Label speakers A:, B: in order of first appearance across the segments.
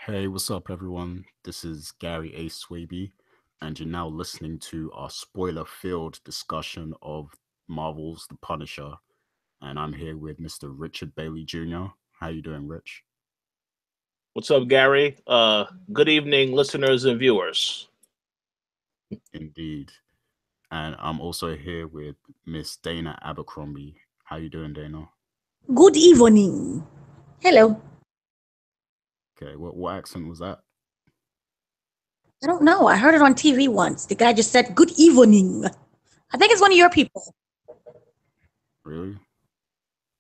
A: Hey, what's up, everyone? This is Gary A. Swaby, and you're now listening to our spoiler-filled discussion of Marvel's The Punisher. And I'm here with Mr. Richard Bailey Jr. How you doing, Rich?
B: What's up, Gary? Good evening, listeners and viewers.
A: Indeed. And I'm also here with Miss Dana Abercrombie. How you doing, Dana?
C: Good evening. Hello.
A: Okay, what accent was that?
C: I don't know. I heard it on TV once. The guy just said, "Good evening." I think it's one of your people.
A: Really?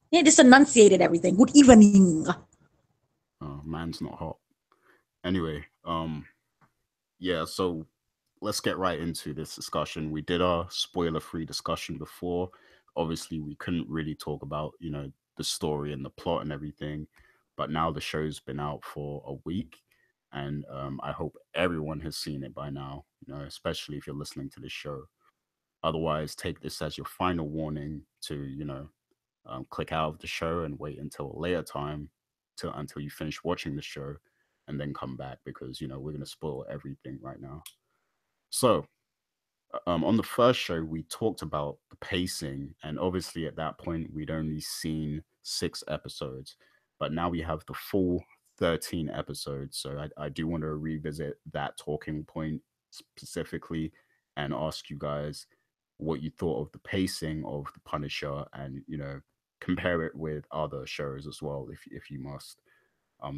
C: He just enunciated everything. Good evening.
A: Oh, man's not hot. Anyway, yeah, so let's get right into this discussion. We did our spoiler-free discussion before. Obviously, we couldn't really talk about, the story and the plot and everything, but now the show's been out for a week, and I hope everyone has seen it by now, especially if you're listening to this show. Otherwise, take this as your final warning to, click out of the show and wait until a later time until you finish watching the show and then come back because, we're going to spoil everything right now. So, on the first show, we talked about the pacing, and obviously at that point, we'd only seen 6 episodes, but now we have the full 13 episodes. So, I do want to revisit that talking point specifically and ask you guys what you thought of the pacing of The Punisher and, compare it with other shows as well, if you must.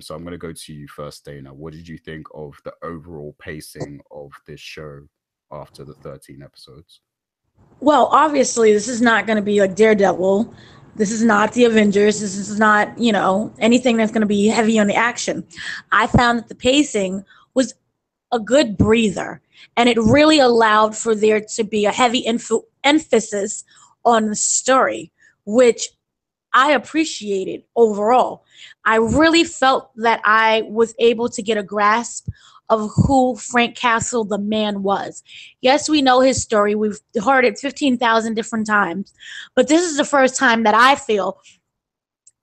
A: So I'm going to go to you first, Dana. What did you think of the overall pacing of this show after the 13 episodes?
C: Well, obviously, this is not going to be like Daredevil. This is not the Avengers. This is not, anything that's going to be heavy on the action. I found that the pacing was a good breather, and it really allowed for there to be a heavy emphasis on the story, which I appreciated overall. I really felt that I was able to get a grasp of who Frank Castle, the man, was. Yes, we know his story. We've heard it 15,000 different times. But this is the first time that I feel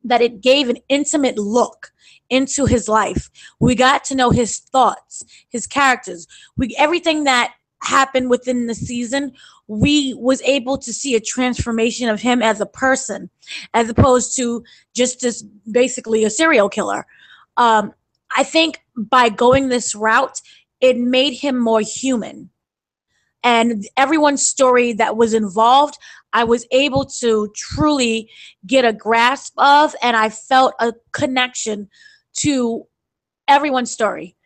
C: that it gave an intimate look into his life. We got to know his thoughts, his characters, everything that happened within the season. We was able to see a transformation of him as a person, as opposed to just basically a serial killer. I think by going this route, it made him more human, and everyone's story that was involved, I was able to truly get a grasp of, and I felt a connection to everyone's story.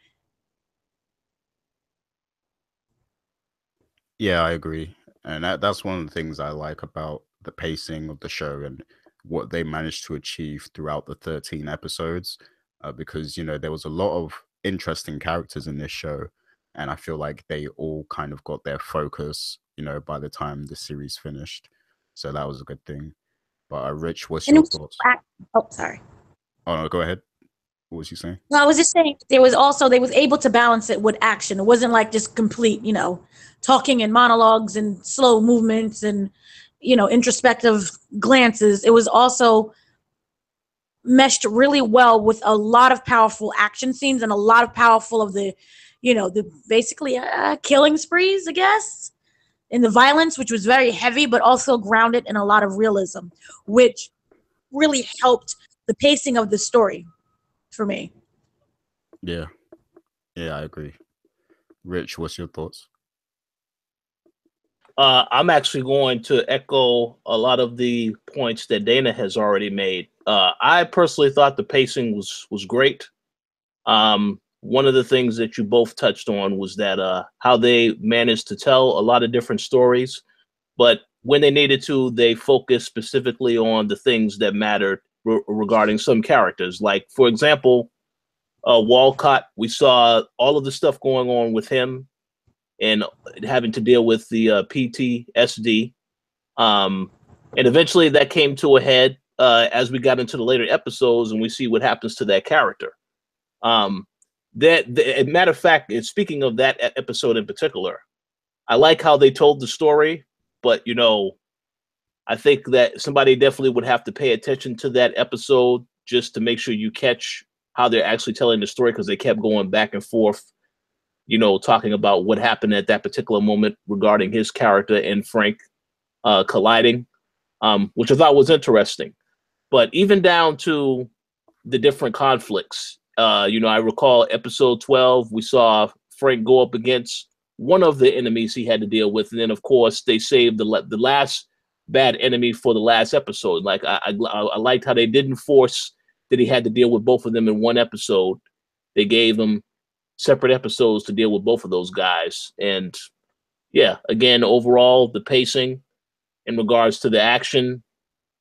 A: Yeah, I agree. And that's one of the things I like about the pacing of the show and what they managed to achieve throughout the 13 episodes. Because, there was a lot of interesting characters in this show. And I feel like they all kind of got their focus, by the time the series finished. So that was a good thing. But Rich, what's
C: And it
A: your
C: was,
A: thoughts?
C: oh, sorry.
A: Oh, no, go ahead. What was you saying?
C: No, I was just saying there was also they was able to balance it with action. It wasn't like just complete, talking and monologues and slow movements and introspective glances. It was also meshed really well with a lot of powerful action scenes and a lot of powerful of the basically killing sprees, I guess, and the violence, which was very heavy but also grounded in a lot of realism, which really helped the pacing of the story for me.
A: Yeah. Yeah, I agree. Rich, what's your thoughts?
B: I'm actually going to echo a lot of the points that Dana has already made. I personally thought the pacing was great. One of the things that you both touched on was that how they managed to tell a lot of different stories, but when they needed to, they focused specifically on the things that mattered regarding some characters. Like, for example, Walcott, we saw all of the stuff going on with him and having to deal with the PTSD. And eventually that came to a head as we got into the later episodes and we see what happens to that character. Matter of fact, speaking of that episode in particular, I like how they told the story, but I think that somebody definitely would have to pay attention to that episode just to make sure you catch how they're actually telling the story, because they kept going back and forth, you know, talking about what happened at that particular moment regarding his character and Frank colliding, which I thought was interesting. But even down to the different conflicts, you know, I recall episode 12, we saw Frank go up against one of the enemies he had to deal with, and then of course they saved the last bad enemy for the last episode. Like I liked how they didn't force that he had to deal with both of them in one episode. They gave him separate episodes to deal with both of those guys. And yeah, again, overall, the pacing in regards to the action,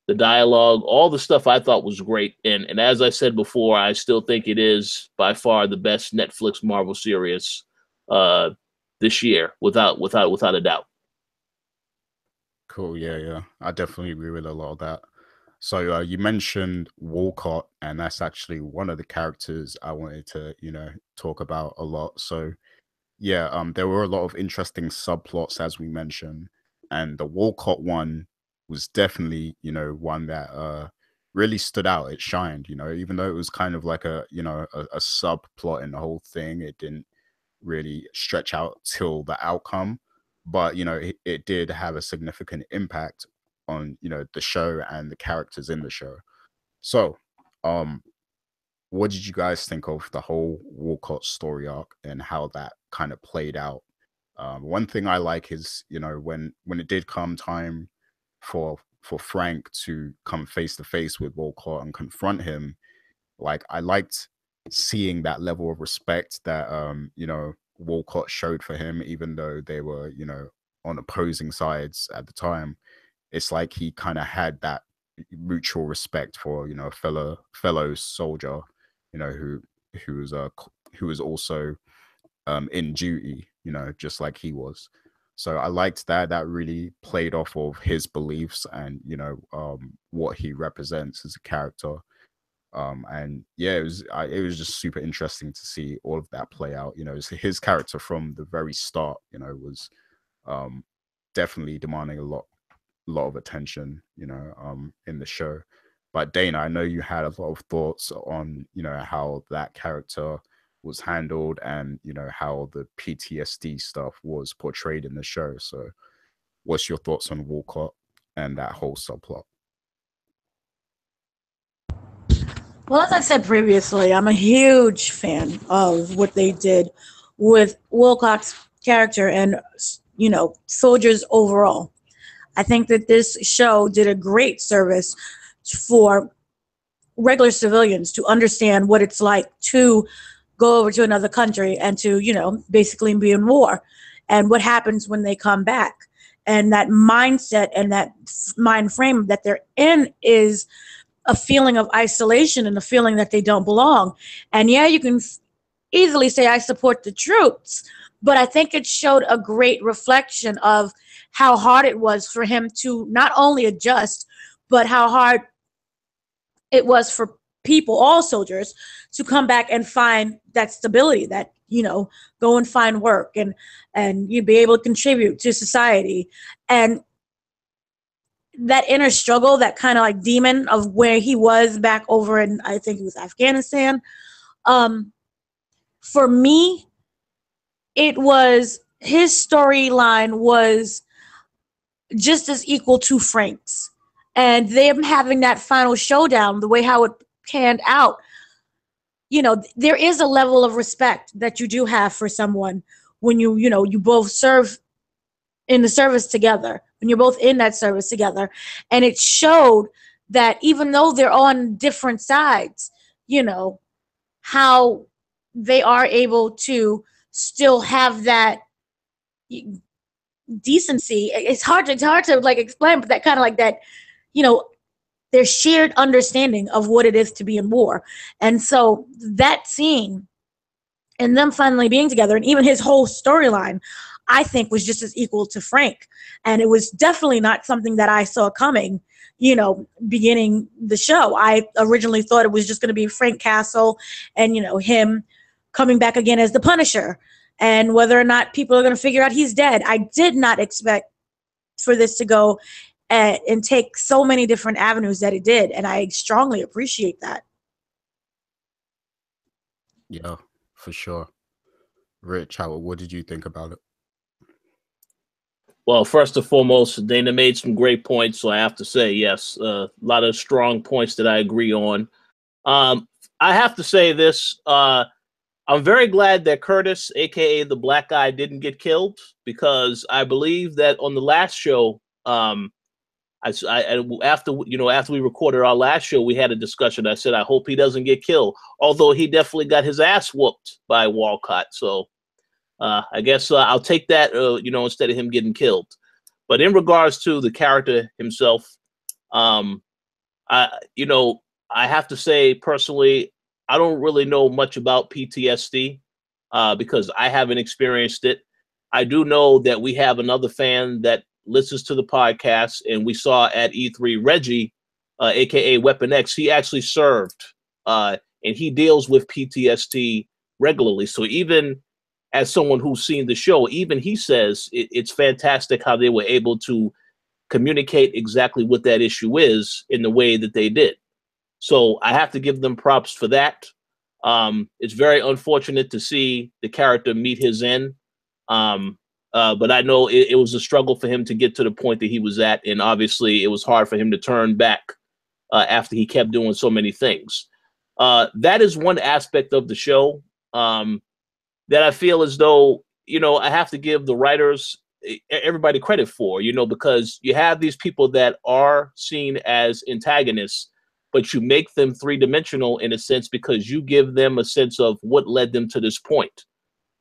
B: the dialogue, all the stuff I thought was great. And as I said before, I still think it is by far the best Netflix Marvel series this year, without a doubt.
A: Cool. Yeah. I definitely agree with a lot of that. So you mentioned Walcott, and that's actually one of the characters I wanted to, talk about a lot. So yeah, there were a lot of interesting subplots as we mentioned, and the Walcott one was definitely, one that really stood out. It shined, even though it was kind of like a subplot in the whole thing. It didn't really stretch out till the outcome, but it did have a significant impact on the show and the characters in the show. So um what did you guys think of the whole Walcott story arc and how that kind of played out? One thing I like is, when it did come time for Frank to come face to face with Walcott and confront him, like I liked seeing that level of respect that Walcott showed for him, even though they were, on opposing sides at the time. It's like he kind of had that mutual respect for, a fellow soldier, who who was also in duty, just like he was. So I liked that. That really played off of his beliefs and what he represents as a character. And yeah, it was just super interesting to see all of that play out. His character from the very start, was um, definitely demanding a lot of attention, in the show. But Dana, I know you had a lot of thoughts on, how that character was handled and, how the PTSD stuff was portrayed in the show. So what's your thoughts on Walcott and that whole subplot?
C: Well, as I said previously, I'm a huge fan of what they did with Wilcox's character and, soldiers overall. I think that this show did a great service for regular civilians to understand what it's like to go over to another country and to, basically be in war and what happens when they come back. And that mindset and that mind frame that they're in is a feeling of isolation and a feeling that they don't belong. And yeah, you can easily say I support the troops, but I think it showed a great reflection of how hard it was for him to not only adjust, but how hard it was for people, all soldiers, to come back and find that stability, that, go and find work and you be able to contribute to society. And that inner struggle, that kind of like demon of where he was back over in, I think it was Afghanistan. For me, it was his storyline was just as equal to Frank's. And them having that final showdown, the way how it panned out, there is a level of respect that you do have for someone when you both serve in the service together, when you're both in that service together. And it showed that even though they're on different sides, how they are able to still have that decency. It's hard to like explain, but that kind of like that, their shared understanding of what it is to be in war. And so that scene and them finally being together, and even his whole storyline, I think was just as equal to Frank. And it was definitely not something that I saw coming, beginning the show. I originally thought it was just going to be Frank Castle and, him coming back again as the Punisher, and whether or not people are going to figure out he's dead. I did not expect for this to go and take so many different avenues that it did. And I strongly appreciate that.
A: Yeah, for sure. Rich, what did you think about it?
B: Well, first and foremost, Dana made some great points, so I have to say yes, a lot of strong points that I agree on. I have to say this. I'm very glad that Curtis, aka the black guy, didn't get killed, because I believe that on the last show, after we recorded our last show, we had a discussion. I said I hope he doesn't get killed, although he definitely got his ass whooped by Walcott. So I guess I'll take that, instead of him getting killed. But in regards to the character himself, I I have to say personally, I don't really know much about PTSD because I haven't experienced it. I do know that we have another fan that listens to the podcast, and we saw at E3 Reggie, aka Weapon X. He actually served, and he deals with PTSD regularly. So even as someone who's seen the show, even he says it's fantastic how they were able to communicate exactly what that issue is in the way that they did. So I have to give them props for that. It's very unfortunate to see the character meet his end. But I know it was a struggle for him to get to the point that he was at. And obviously it was hard for him to turn back after he kept doing so many things. That is one aspect of the show that I feel as though, I have to give the writers, everybody credit for, because you have these people that are seen as antagonists, but you make them three-dimensional in a sense because you give them a sense of what led them to this point.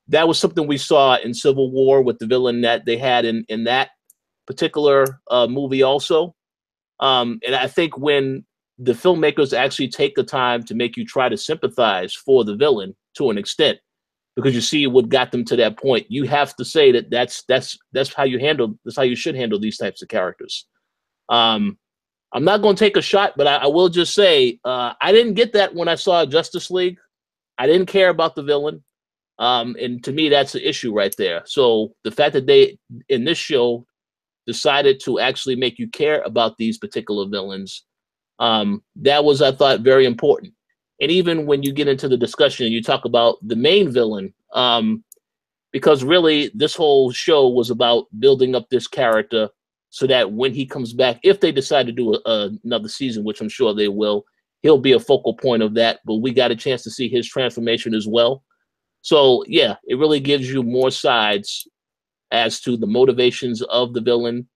B: That was something we saw in Civil War with the villain that they had in that particular movie also. And I think when the filmmakers actually take the time to make you try to sympathize for the villain to an extent, because you see what got them to that point, you have to say that's how you should handle these types of characters. I'm not going to take a shot, but I will just say I didn't get that when I saw Justice League. I didn't care about the villain, and to me that's the issue right there. So the fact that they in this show decided to actually make you care about these particular villains, that was, I thought, very important. And even when you get into the discussion and you talk about the main villain, because really this whole show was about building up this character so that when he comes back, if they decide to do another season, which I'm sure they will, he'll be a focal point of that. But we got a chance to see his transformation as well. So yeah, it really gives you more sides as to the motivations of the villain,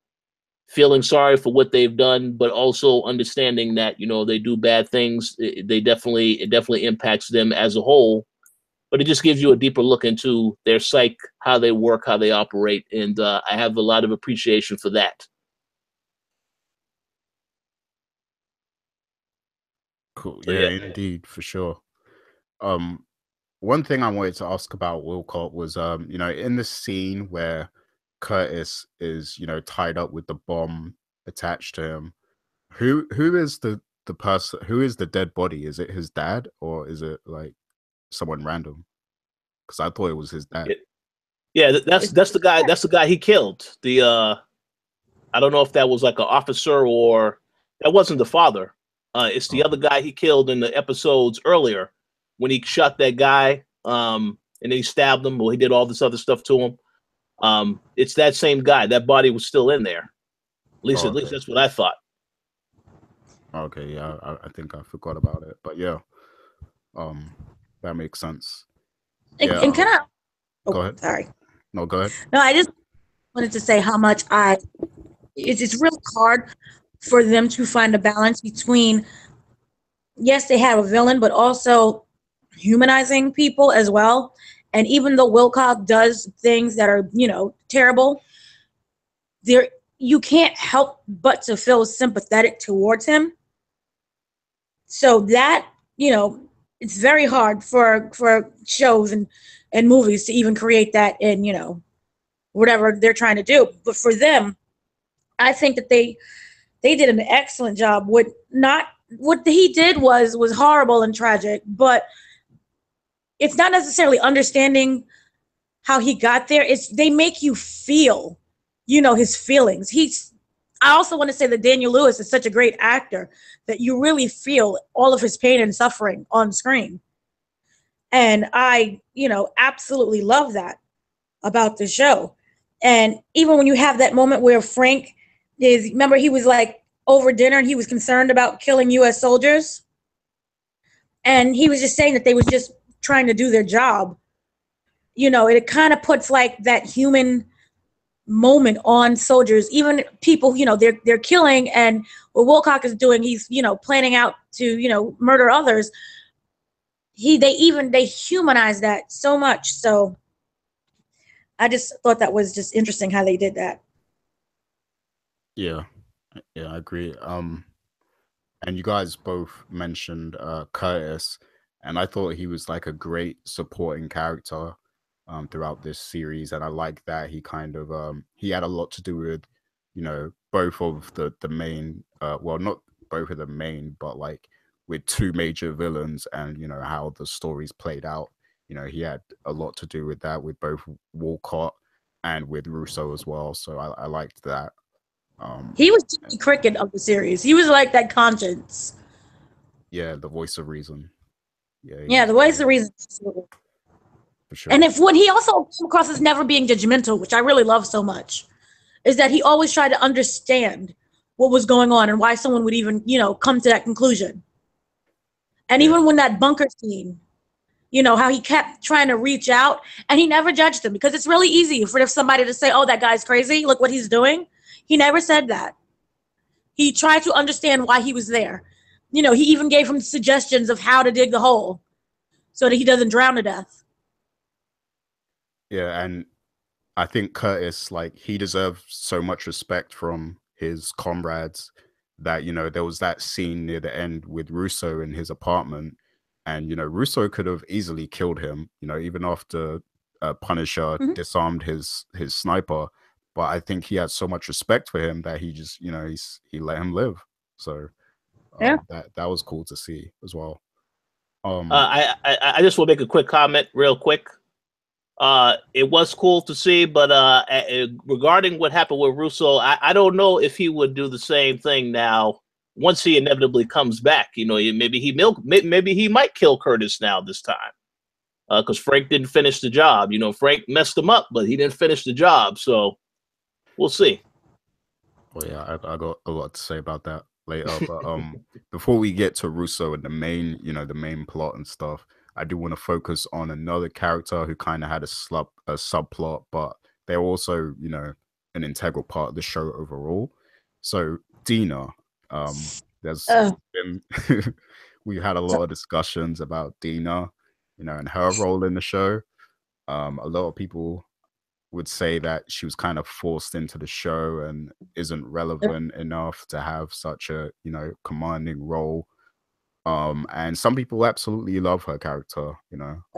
B: feeling sorry for what they've done, but also understanding that, they do bad things. It definitely impacts them as a whole, but it just gives you a deeper look into their psyche, how they work, how they operate. And I have a lot of appreciation for that.
A: Cool.
B: So,
A: Yeah,
B: yeah.
A: indeed, for sure. One thing I wanted to ask about Wilcott was, in the scene where Curtis is, tied up with the bomb attached to him, who is the person, who is the dead body? Is it his dad or is it like someone random? Because I thought it was his dad.
B: Yeah, that's the guy. That's the guy he killed. I don't know if that was like an officer or that wasn't the father. It's the other guy he killed in the episodes earlier when he shot that guy, and then he stabbed him. Well, he did all this other stuff to him. It's that same guy. That body was still in there. At least that's what I thought.
A: Okay, yeah, I think I forgot about it, but yeah, that makes sense. Yeah,
C: and can I?
A: go ahead.
C: Sorry.
A: No, go ahead.
C: No, I just wanted to say how much it's really hard for them to find a balance between, yes, they have a villain, but also humanizing people as well. And even though Wilcock does things that are, terrible, you can't help but to feel sympathetic towards him. So that, it's very hard for shows and movies to even create that in, whatever they're trying to do. But for them, I think that they did an excellent job. What he did was horrible and tragic, but it's not necessarily understanding how he got there. They make you feel, his feelings. I also want to say that Daniel Lewis is such a great actor that you really feel all of his pain and suffering on screen. And I, absolutely love that about the show. And even when you have that moment where Frank remember he was like over dinner and he was concerned about killing US soldiers. And he was just saying that they was just trying to do their job. It kind of puts like that human moment on soldiers, even people, they're killing, and what Wilcock is doing, he's, planning out to, murder others. They humanize that so much. So I just thought that was just interesting how they did that.
A: Yeah, I agree. And you guys both mentioned Curtis, and I thought he was like a great supporting character throughout this series, and I like that he kind of he had a lot to do with, both of the main, well, not both of the main, but like with two major villains, and how the stories played out. He had a lot to do with that with both Walcott and with Russo as well. So I liked that.
C: He was Jimmy Cricket of the series. He was like that conscience.
A: Yeah, the voice of reason.
C: Yeah, the voice of reason.
A: For sure.
C: And what he also came across as never being judgmental, which I really love so much, is that he always tried to understand what was going on and why someone would even, come to that conclusion. And even when that bunker scene, how he kept trying to reach out and he never judged them, because it's really easy for somebody to say, oh, that guy's crazy. Look what he's doing. He never said that. He tried to understand why he was there. He even gave him suggestions of how to dig the hole so that he doesn't drown to death.
A: Yeah, and I think Curtis, like, he deserves so much respect from his comrades that, there was that scene near the end with Russo in his apartment, and, Russo could have easily killed him, even after Punisher disarmed his sniper. But I think he had so much respect for him that he just, he let him live. So that was cool to see as well.
B: I just want to make a quick comment real quick. It was cool to see, but regarding what happened with Russo, I don't know if he would do the same thing now once he inevitably comes back. Maybe he might kill Curtis now this time, because Frank didn't finish the job. Frank messed him up, but he didn't finish the job. So we'll see.
A: Well, yeah, I got a lot to say about that later. But before we get to Russo and the main plot and stuff, I do want to focus on another character who kind of had a subplot, but they're also, an integral part of the show overall. So Dina, there's been we had a lot of discussions about Dina, and her role in the show. A lot of people would say that she was kind of forced into the show and isn't relevant enough to have such a, commanding role. And some people absolutely love her character,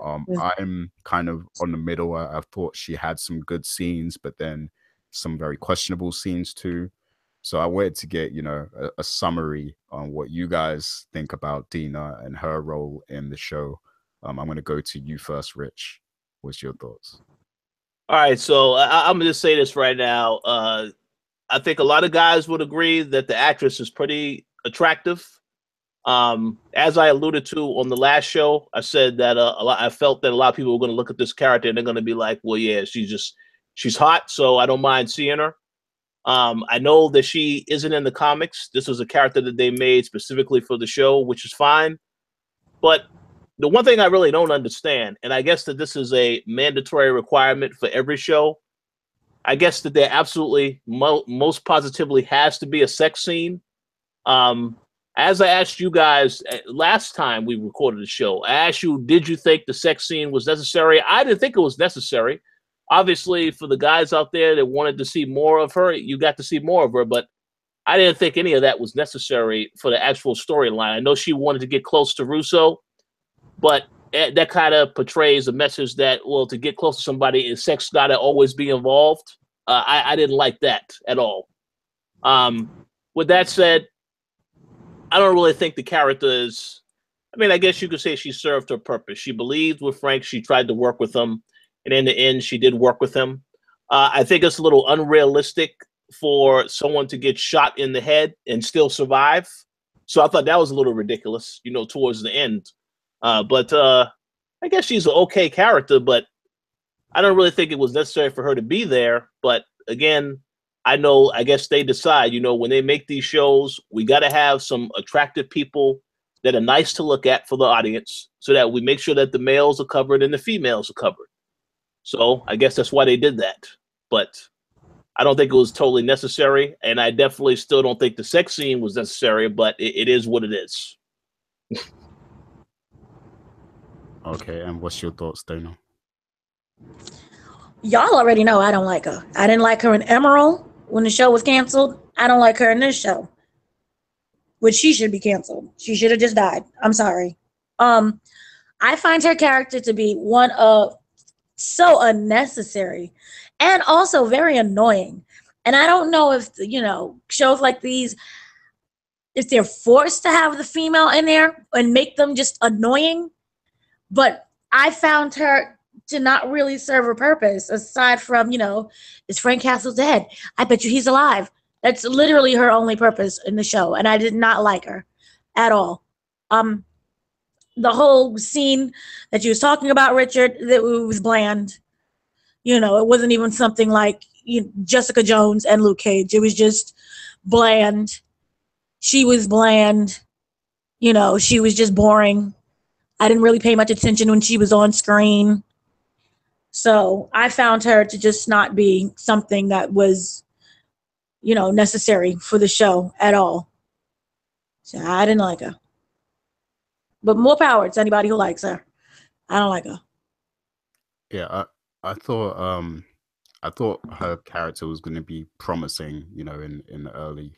A: I'm kind of on the middle. I thought she had some good scenes, but then some very questionable scenes too. So I wanted to get, a summary on what you guys think about Dina and her role in the show. I'm going to go to you first, Rich. What's your thoughts?
B: All right, so I'm going to say this right now. I think a lot of guys would agree that the actress is pretty attractive. As I alluded to on the last show, I said that I felt that a lot of people were going to look at this character and they're going to be like, well, yeah, she's hot, so I don't mind seeing her. I know that she isn't in the comics. This was a character that they made specifically for the show, which is fine. But the one thing I really don't understand, and I guess that this is a mandatory requirement for every show, I guess that there absolutely most positively has to be a sex scene. As I asked you guys last time we recorded the show, I asked you, did you think the sex scene was necessary? I didn't think it was necessary. Obviously, for the guys out there that wanted to see more of her, you got to see more of her, but I didn't think any of that was necessary for the actual storyline. I know she wanted to get close to Russo, but that kind of portrays a message that, well, to get close to somebody, is sex got to always be involved? I didn't like that at all. With that said, I don't really think the character is, I mean, I guess you could say she served her purpose. She believed with Frank. She tried to work with him. And in the end, she did work with him. I think it's a little unrealistic for someone to get shot in the head and still survive. So I thought that was a little ridiculous, towards the end. But I guess she's an okay character, but I don't really think it was necessary for her to be there. But again, I guess they decide, when they make these shows, we got to have some attractive people that are nice to look at for the audience so that we make sure that the males are covered and the females are covered. So I guess that's why they did that. But I don't think it was totally necessary. And I definitely still don't think the sex scene was necessary, but it is what it is.
A: Okay, and what's your thoughts, Dana?
C: Y'all already know I don't like her. I didn't like her in Emerald when the show was canceled. I don't like her in this show, which she should be canceled. She should have just died. I'm sorry. I find her character to be one of so unnecessary and also very annoying. And I don't know if, shows like these, if they're forced to have the female in there and make them just annoying. But I found her to not really serve a purpose aside from, is Frank Castle dead? I bet you he's alive. That's literally her only purpose in the show. And I did not like her at all. The whole scene that you was talking about, Richard, that was bland. It wasn't even something like Jessica Jones and Luke Cage. It was just bland. She was bland. She was just boring. I didn't really pay much attention when she was on screen. So I found her to just not be something that was, necessary for the show at all. So I didn't like her. But more power to anybody who likes her. I don't like her.
A: Yeah, I thought her character was going to be promising, in the early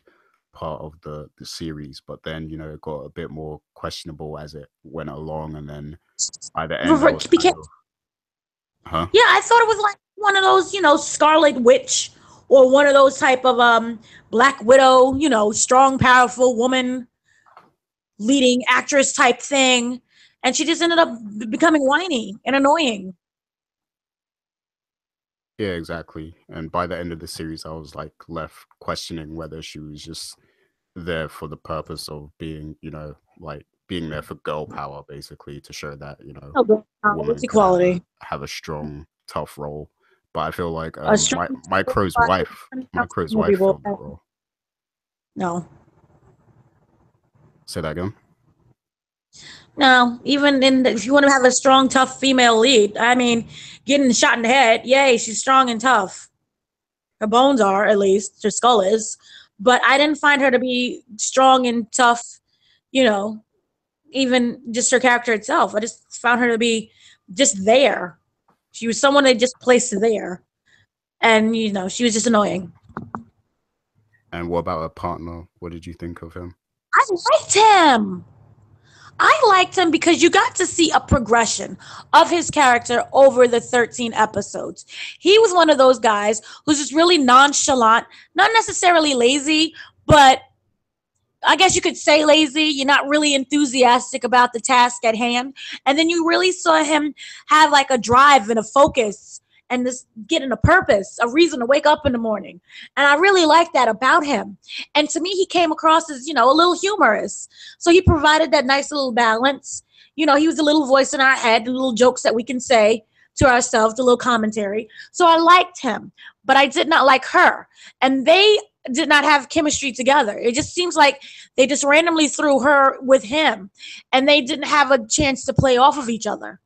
A: part of the series, but then it got a bit more questionable as it went along, and then by the end, I was
C: yeah, I thought it was like one of those, Scarlet Witch or one of those type of Black Widow, strong, powerful woman leading actress type thing, and she just ended up becoming whiny and annoying.
A: Yeah, exactly. And by the end of the series, I was like left questioning whether she was just there for the purpose of being, like being there for girl power, basically, to show that, women can
C: equality.
A: have a strong, tough role. But I feel like Micro's wife filled the role.
C: No.
A: Say that again?
C: No, even if you want to have a strong, tough female lead, I mean, getting shot in the head, yay, she's strong and tough. Her bones are, at least, her skull is. But I didn't find her to be strong and tough, even just her character itself. I just found her to be just there. She was someone they just placed there. And, she was just annoying.
A: And what about her partner? What did you think of him?
C: I liked him. I liked him because you got to see a progression of his character over the 13 episodes. He was one of those guys who's just really nonchalant, not necessarily lazy, but I guess you could say lazy. You're not really enthusiastic about the task at hand. And then you really saw him have like a drive and a focus and this getting a purpose, a reason to wake up in the morning. And I really liked that about him. And to me, he came across as, a little humorous. So he provided that nice little balance. He was a little voice in our head, the little jokes that we can say to ourselves, the little commentary. So I liked him, but I did not like her. And they did not have chemistry together. It just seems like they just randomly threw her with him and they didn't have a chance to play off of each other.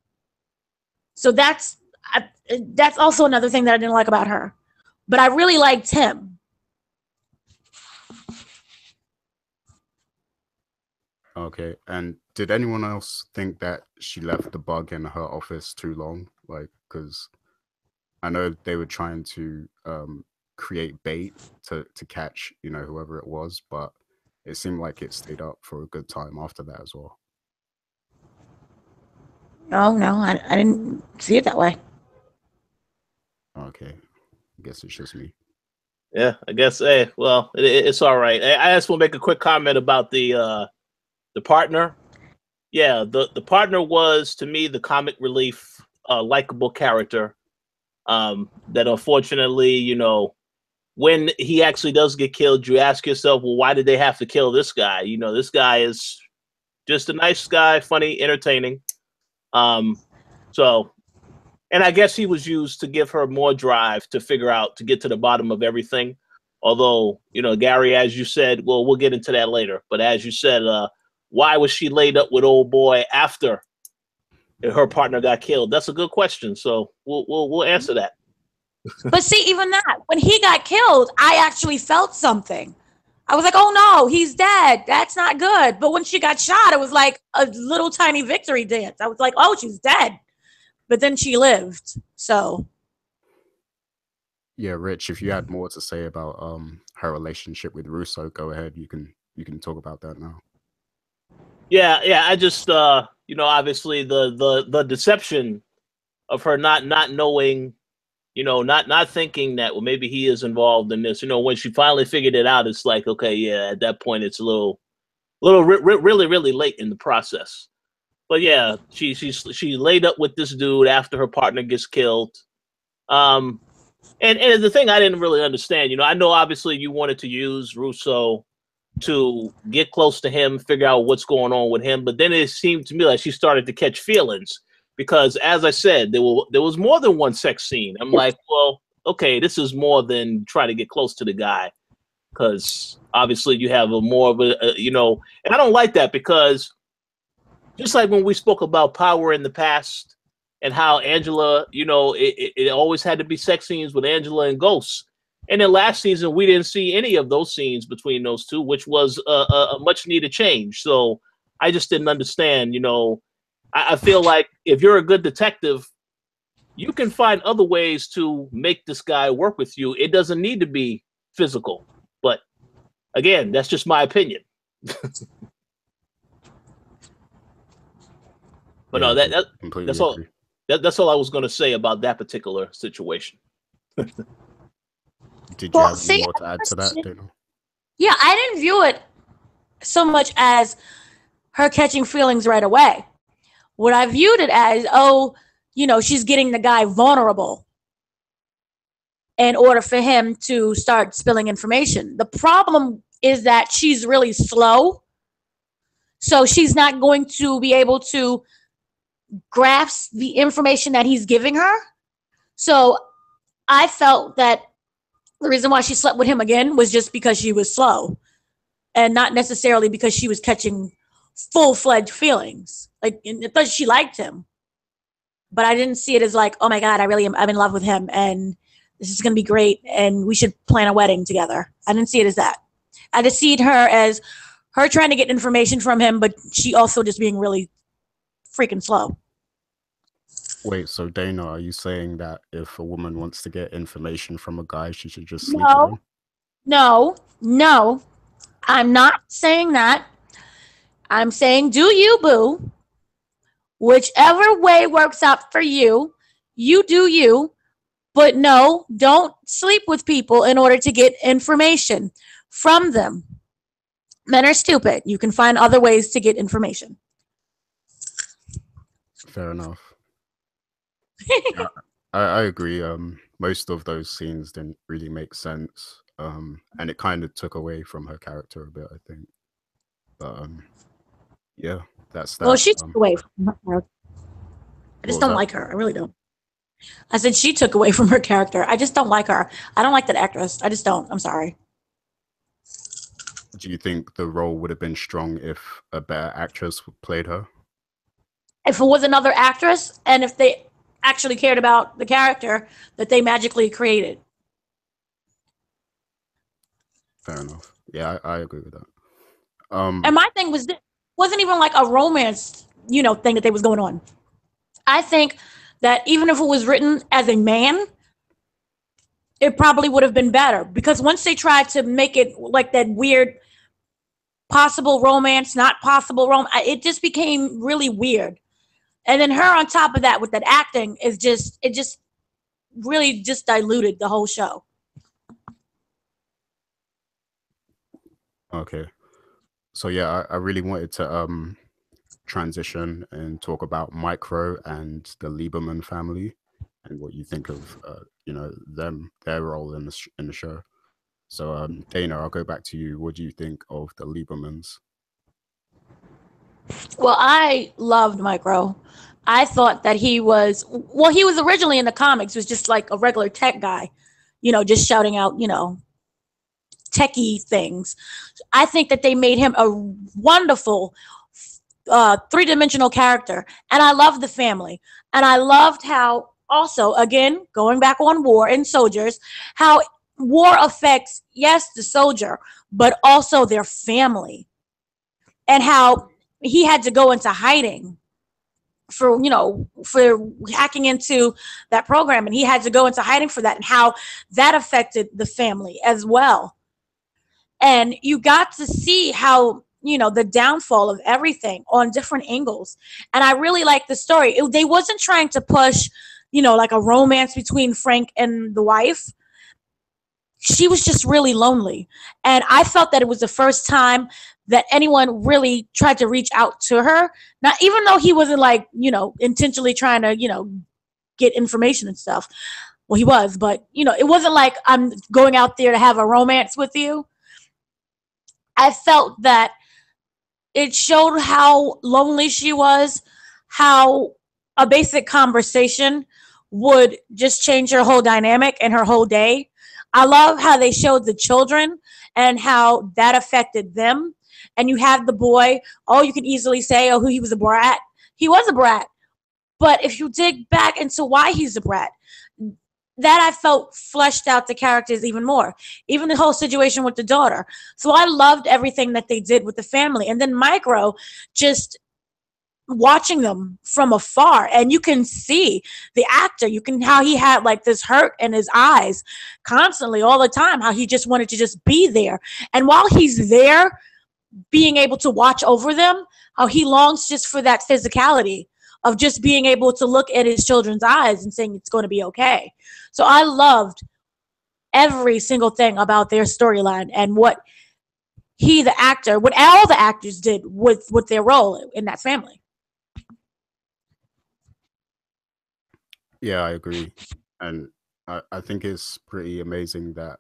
C: So that's also another thing that I didn't like about her. But I really liked him.
A: Okay. And did anyone else think that she left the bug in her office too long? Like, because I know they were trying to create bait to catch, whoever it was, but it seemed like it stayed up for a good time after that as well.
C: Oh, no, I didn't see it that way.
A: Okay. I guess it's just me.
B: Yeah, I guess. Hey, well, it's all right. I just want to make a quick comment about the partner. Yeah, the partner was, to me, the comic relief, likable character. That unfortunately, when he actually does get killed, you ask yourself, well, why did they have to kill this guy? This guy is just a nice guy, funny, entertaining. So, and I guess he was used to give her more drive to figure out, to get to the bottom of everything. Although, you know, Gary, as you said, well, we'll get into that later. But as you said, why was she laid up with old boy after her partner got killed? That's a good question. So we'll answer that.
C: But see, even that, when he got killed, I actually felt something. I was like, oh no, he's dead. That's not good. But when she got shot, it was like a little tiny victory dance. I was like, oh, she's dead. But then she lived. So
A: Yeah, Rich, if you had more to say about her relationship with Russo, go ahead. You can talk about that now.
B: Yeah. I just you know, obviously the deception of her not knowing, you know, not thinking that, well, maybe he is involved in this. You know, when she finally figured it out, it's like, okay, yeah, at that point, it's a little really late in the process. But yeah, she laid up with this dude after her partner gets killed. And the thing I didn't really understand, you know, I know obviously you wanted to use Russo to get close to him, figure out what's going on with him, but then it seemed to me like she started to catch feelings. Because as I said, there was more than one sex scene. I'm like, well, okay, this is more than trying to get close to the guy, because obviously you have a more of a, you know, and I don't like that, because just like when we spoke about Power in the past and how Angela, you know, it always had to be sex scenes with Angela and Ghost. And then last season, we didn't see any of those scenes between those two, which was a much needed change. So I just didn't understand, you know. I feel like if you're a good detective, you can find other ways to make this guy work with you. It doesn't need to be physical. But again, that's just my opinion. But
A: Yeah,
B: no,
A: completely
B: that's all.
A: agree.
B: That's all I was going to say about that particular situation.
A: Did you
C: well,
A: have
C: see,
A: any more to add to that, Dana?
C: yeah, I didn't view it so much as her catching feelings right away. What I viewed it as, oh, you know, she's getting the guy vulnerable in order for him to start spilling information. The problem is that she's really slow. So she's not going to be able to grasp the information that he's giving her. So I felt that the reason why she slept with him again was just because she was slow and not necessarily because she was catching full-fledged feelings. Like, I thought she liked him, but I didn't see it as like, oh my God, I'm in love with him and this is going to be great and we should plan a wedding together. I didn't see it as that. I just see her as her trying to get information from him, but she also just being really freaking slow.
A: Wait, so Dana, are you saying that if a woman wants to get information from a guy, she should just sleep with him?
C: No, I'm not saying that. I'm saying do you, boo. Whichever way works out for you, you do you. But no, don't sleep with people in order to get information from them. Men are stupid. You can find other ways to get information.
A: Fair enough. Yeah, I agree. Most of those scenes didn't really make sense. And it kind of took away from her character a bit, I think. But yeah, that's that.
C: Well, she took away from her character. I just
A: What was
C: don't
A: that?
C: like her. I really don't. I said she took away from her character. I just don't like her. I don't like that actress. I just don't. I'm sorry.
A: Do you think the role would have been strong if a better actress played her?
C: If it was another actress and if they actually cared about the character that they magically created.
A: Fair enough. Yeah, I agree with that.
C: And my thing was, wasn't even like a romance, thing that they was going on. I think that even if it was written as a man, it probably would have been better, because once they tried to make it like that weird possible romance, not possible romance, it just became really weird. And then her on top of that with that acting it just really just diluted the whole show.
A: Okay. So yeah, I really wanted to transition and talk about Micro and the Lieberman family and what you think of their role in the show. So Dana, I'll go back to you. What do you think of the Liebermans?
C: Well, I loved Micro I thought that he was, well, he was originally in the comics, was just like a regular tech guy, just shouting out, techie things. I think that they made him a wonderful three-dimensional character, and I loved the family, and I loved how also, again, going back on war and soldiers, how war affects, yes, the soldier, but also their family, and how he had to go into hiding for hacking into that program, and he had to go into hiding for that, and how that affected the family as well. And you got to see how the downfall of everything on different angles. And I really like the story. They wasn't trying to push like a romance between Frank and the wife. She was just really lonely, and I felt that it was the first time that anyone really tried to reach out to her. Not even though he wasn't like intentionally trying to get information and stuff. Well, he was, but it wasn't like I'm going out there to have a romance with you. I felt that it showed how lonely she was, how a basic conversation would just change her whole dynamic and her whole day. I love how they showed the children and how that affected them. And you have the boy, oh, you can easily say, oh, he was a brat. He was a brat. But if you dig back into why he's a brat, that I felt fleshed out the characters even more. Even the whole situation with the daughter. So I loved everything that they did with the family. And then Micro, just watching them from afar, and you can see the actor, how he had like this hurt in his eyes constantly all the time, how he just wanted to just be there. And while he's there, being able to watch over them, how he longs just for that physicality of just being able to look at his children's eyes and saying it's going to be okay. So I loved every single thing about their storyline and what what all the actors did with their role in that family.
A: Yeah, I agree. And I think it's pretty amazing that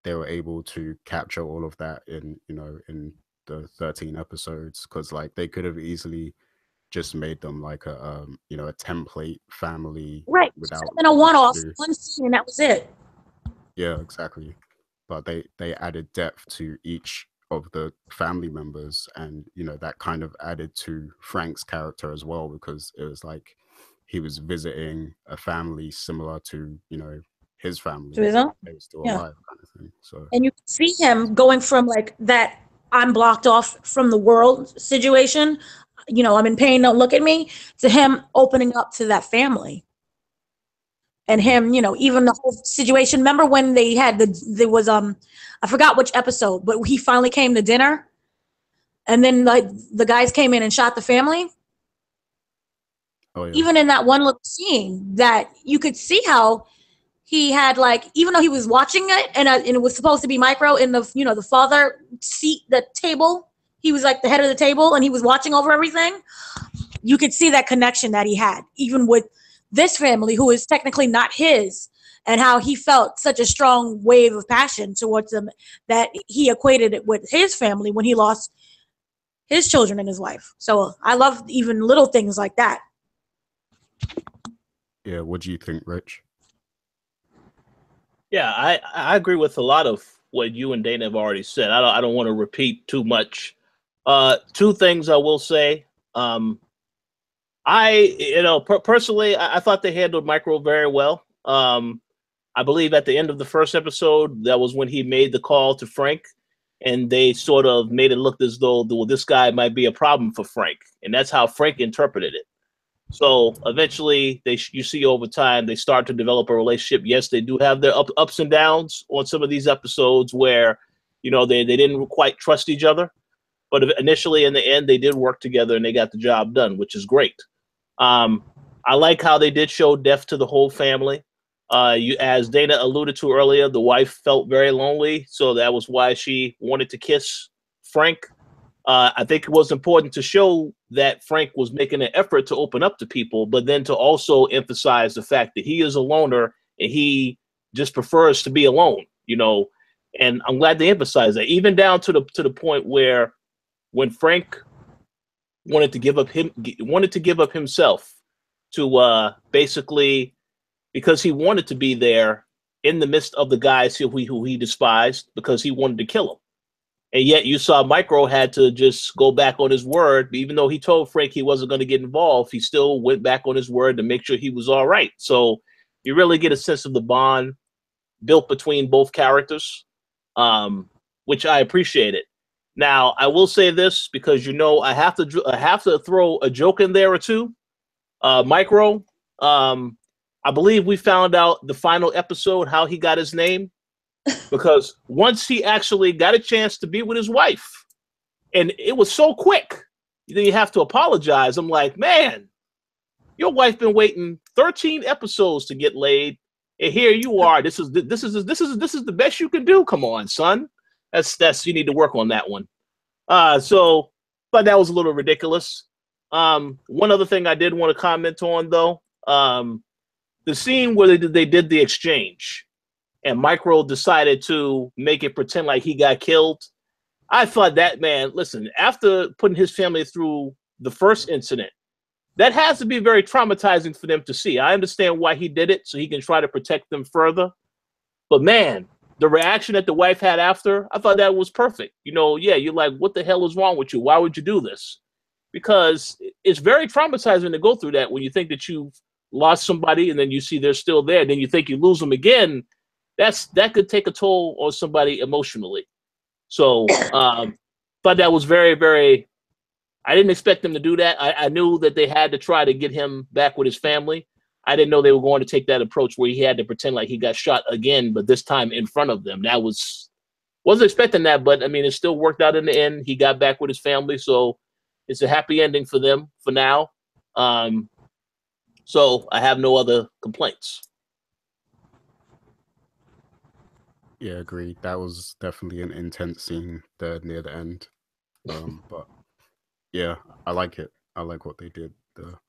A: they were able to capture all of that in the 13 episodes, because like they could have easily just made them like a a template family,
C: right,
A: without
C: and a one-off, one scene, and that was it.
A: Yeah, exactly. But they added depth to each of the family members, and that kind of added to Frank's character as well, because it was like he was visiting a family similar to his family.
C: To his own?
A: They were still
C: Yeah.
A: alive, kind of thing. So
C: And you can see him going from like that I'm blocked off from the world situation, I'm in pain, don't look at me, to him opening up to that family. And him, even the whole situation. Remember when there was I forgot which episode, but he finally came to dinner, and then like the guys came in and shot the family.
A: Oh, yeah.
C: Even in that one little scene, that you could see how he had like, even though he was watching it, and it was supposed to be Micro in the the father seat, the table. He was like the head of the table, and he was watching over everything. You could see that connection that he had, even with this family, who is technically not his, and how he felt such a strong wave of passion towards them that he equated it with his family when he lost his children and his wife. So I love even little things like that.
A: Yeah, what do you think, Rich?
B: Yeah, I agree with a lot of what you and Dana have already said. I don't want to repeat too much. Two things I will say. Personally, I thought they handled Micro very well. I believe at the end of the first episode, that was when he made the call to Frank, and they sort of made it look as though, well, this guy might be a problem for Frank, and that's how Frank interpreted it. So eventually, you see over time, they start to develop a relationship. Yes, they do have their ups and downs on some of these episodes where, they didn't quite trust each other. But initially, in the end, they did work together and they got the job done, which is great. I like how they did show depth to the whole family. As Dana alluded to earlier, the wife felt very lonely, so that was why she wanted to kiss Frank. I think it was important to show that Frank was making an effort to open up to people, but then to also emphasize the fact that he is a loner and he just prefers to be alone, And I'm glad they emphasized that, even down to the point where when Frank wanted to give up himself to basically, because he wanted to be there in the midst of the guys who he despised, because he wanted to kill him. And yet you saw Micro had to just go back on his word. Even though he told Frank he wasn't going to get involved, he still went back on his word to make sure he was all right. So you really get a sense of the bond built between both characters, which I appreciated. Now, I will say this, because I have to throw a joke in there or two. Micro, I believe we found out the final episode how he got his name, because once he actually got a chance to be with his wife, and it was so quick, then you have to apologize. I'm like, man, your wife been waiting 13 episodes to get laid, and here you are. This is the best you can do. Come on, son. That's you need to work on that one. So, but that was a little ridiculous. One other thing I did want to comment on, though, the scene where they did the exchange, and Micro decided to make it pretend like he got killed. I thought that, man, listen, after putting his family through the first incident, that has to be very traumatizing for them to see. I understand why he did it, so he can try to protect them further. But man, the reaction that the wife had after, I thought that was perfect. Yeah, you're like, what the hell is wrong with you? Why would you do this? Because it's very traumatizing to go through that when you think that you've lost somebody and then you see they're still there. Then you think you lose them again. That could take a toll on somebody emotionally. So thought that was very, very, I didn't expect them to do that. I knew that they had to try to get him back with his family. I didn't know they were going to take that approach where he had to pretend like he got shot again, but this time in front of them. That wasn't expecting that, but I mean, it still worked out in the end. He got back with his family, so it's a happy ending for them for now. So I have no other complaints.
A: Yeah, agreed. That was definitely an intense scene there near the end. But yeah, I like it. I like what they did there.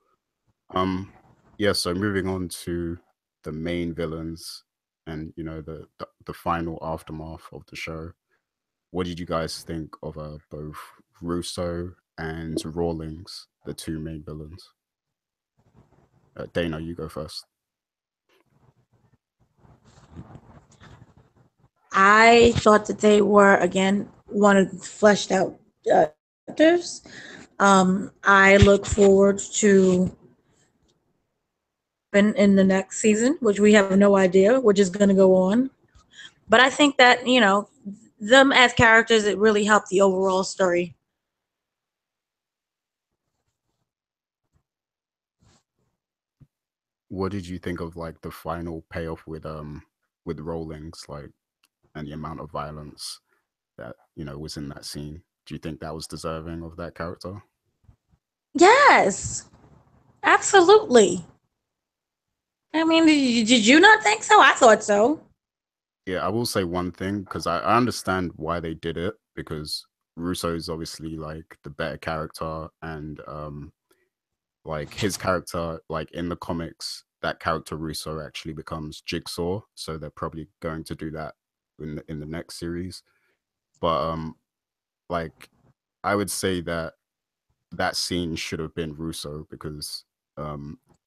A: Yeah, so moving on to the main villains and the final aftermath of the show. What did you guys think of both Russo and Rawlings, the two main villains? Dana, you go first.
C: I thought that they were, again, one of the fleshed out characters. I look forward to in the next season, which we have no idea, which is going to go on. But I think that, them as characters, it really helped the overall story.
A: What did you think of like the final payoff with Rawlings, like, and the amount of violence that was in that scene? Do you think that was deserving of that character?
C: Yes, absolutely. I mean, did you not think so? I thought so.
A: Yeah, I will say one thing, because I understand why they did it, because Russo is obviously like the better character, and like his character, like in the comics, that character Russo actually becomes Jigsaw, so they're probably going to do that in the next series. But like I would say that scene should have been Russo, because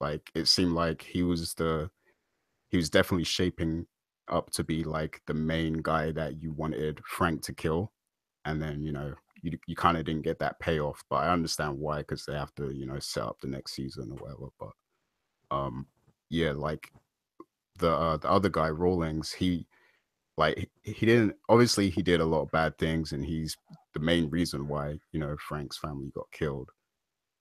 A: like it seemed like he was definitely shaping up to be like the main guy that you wanted Frank to kill, and then you kind of didn't get that payoff. But I understand why, because they have to set up the next season or whatever. But yeah, like the other guy Rawlings, he didn't, obviously he did a lot of bad things, and he's the main reason why Frank's family got killed.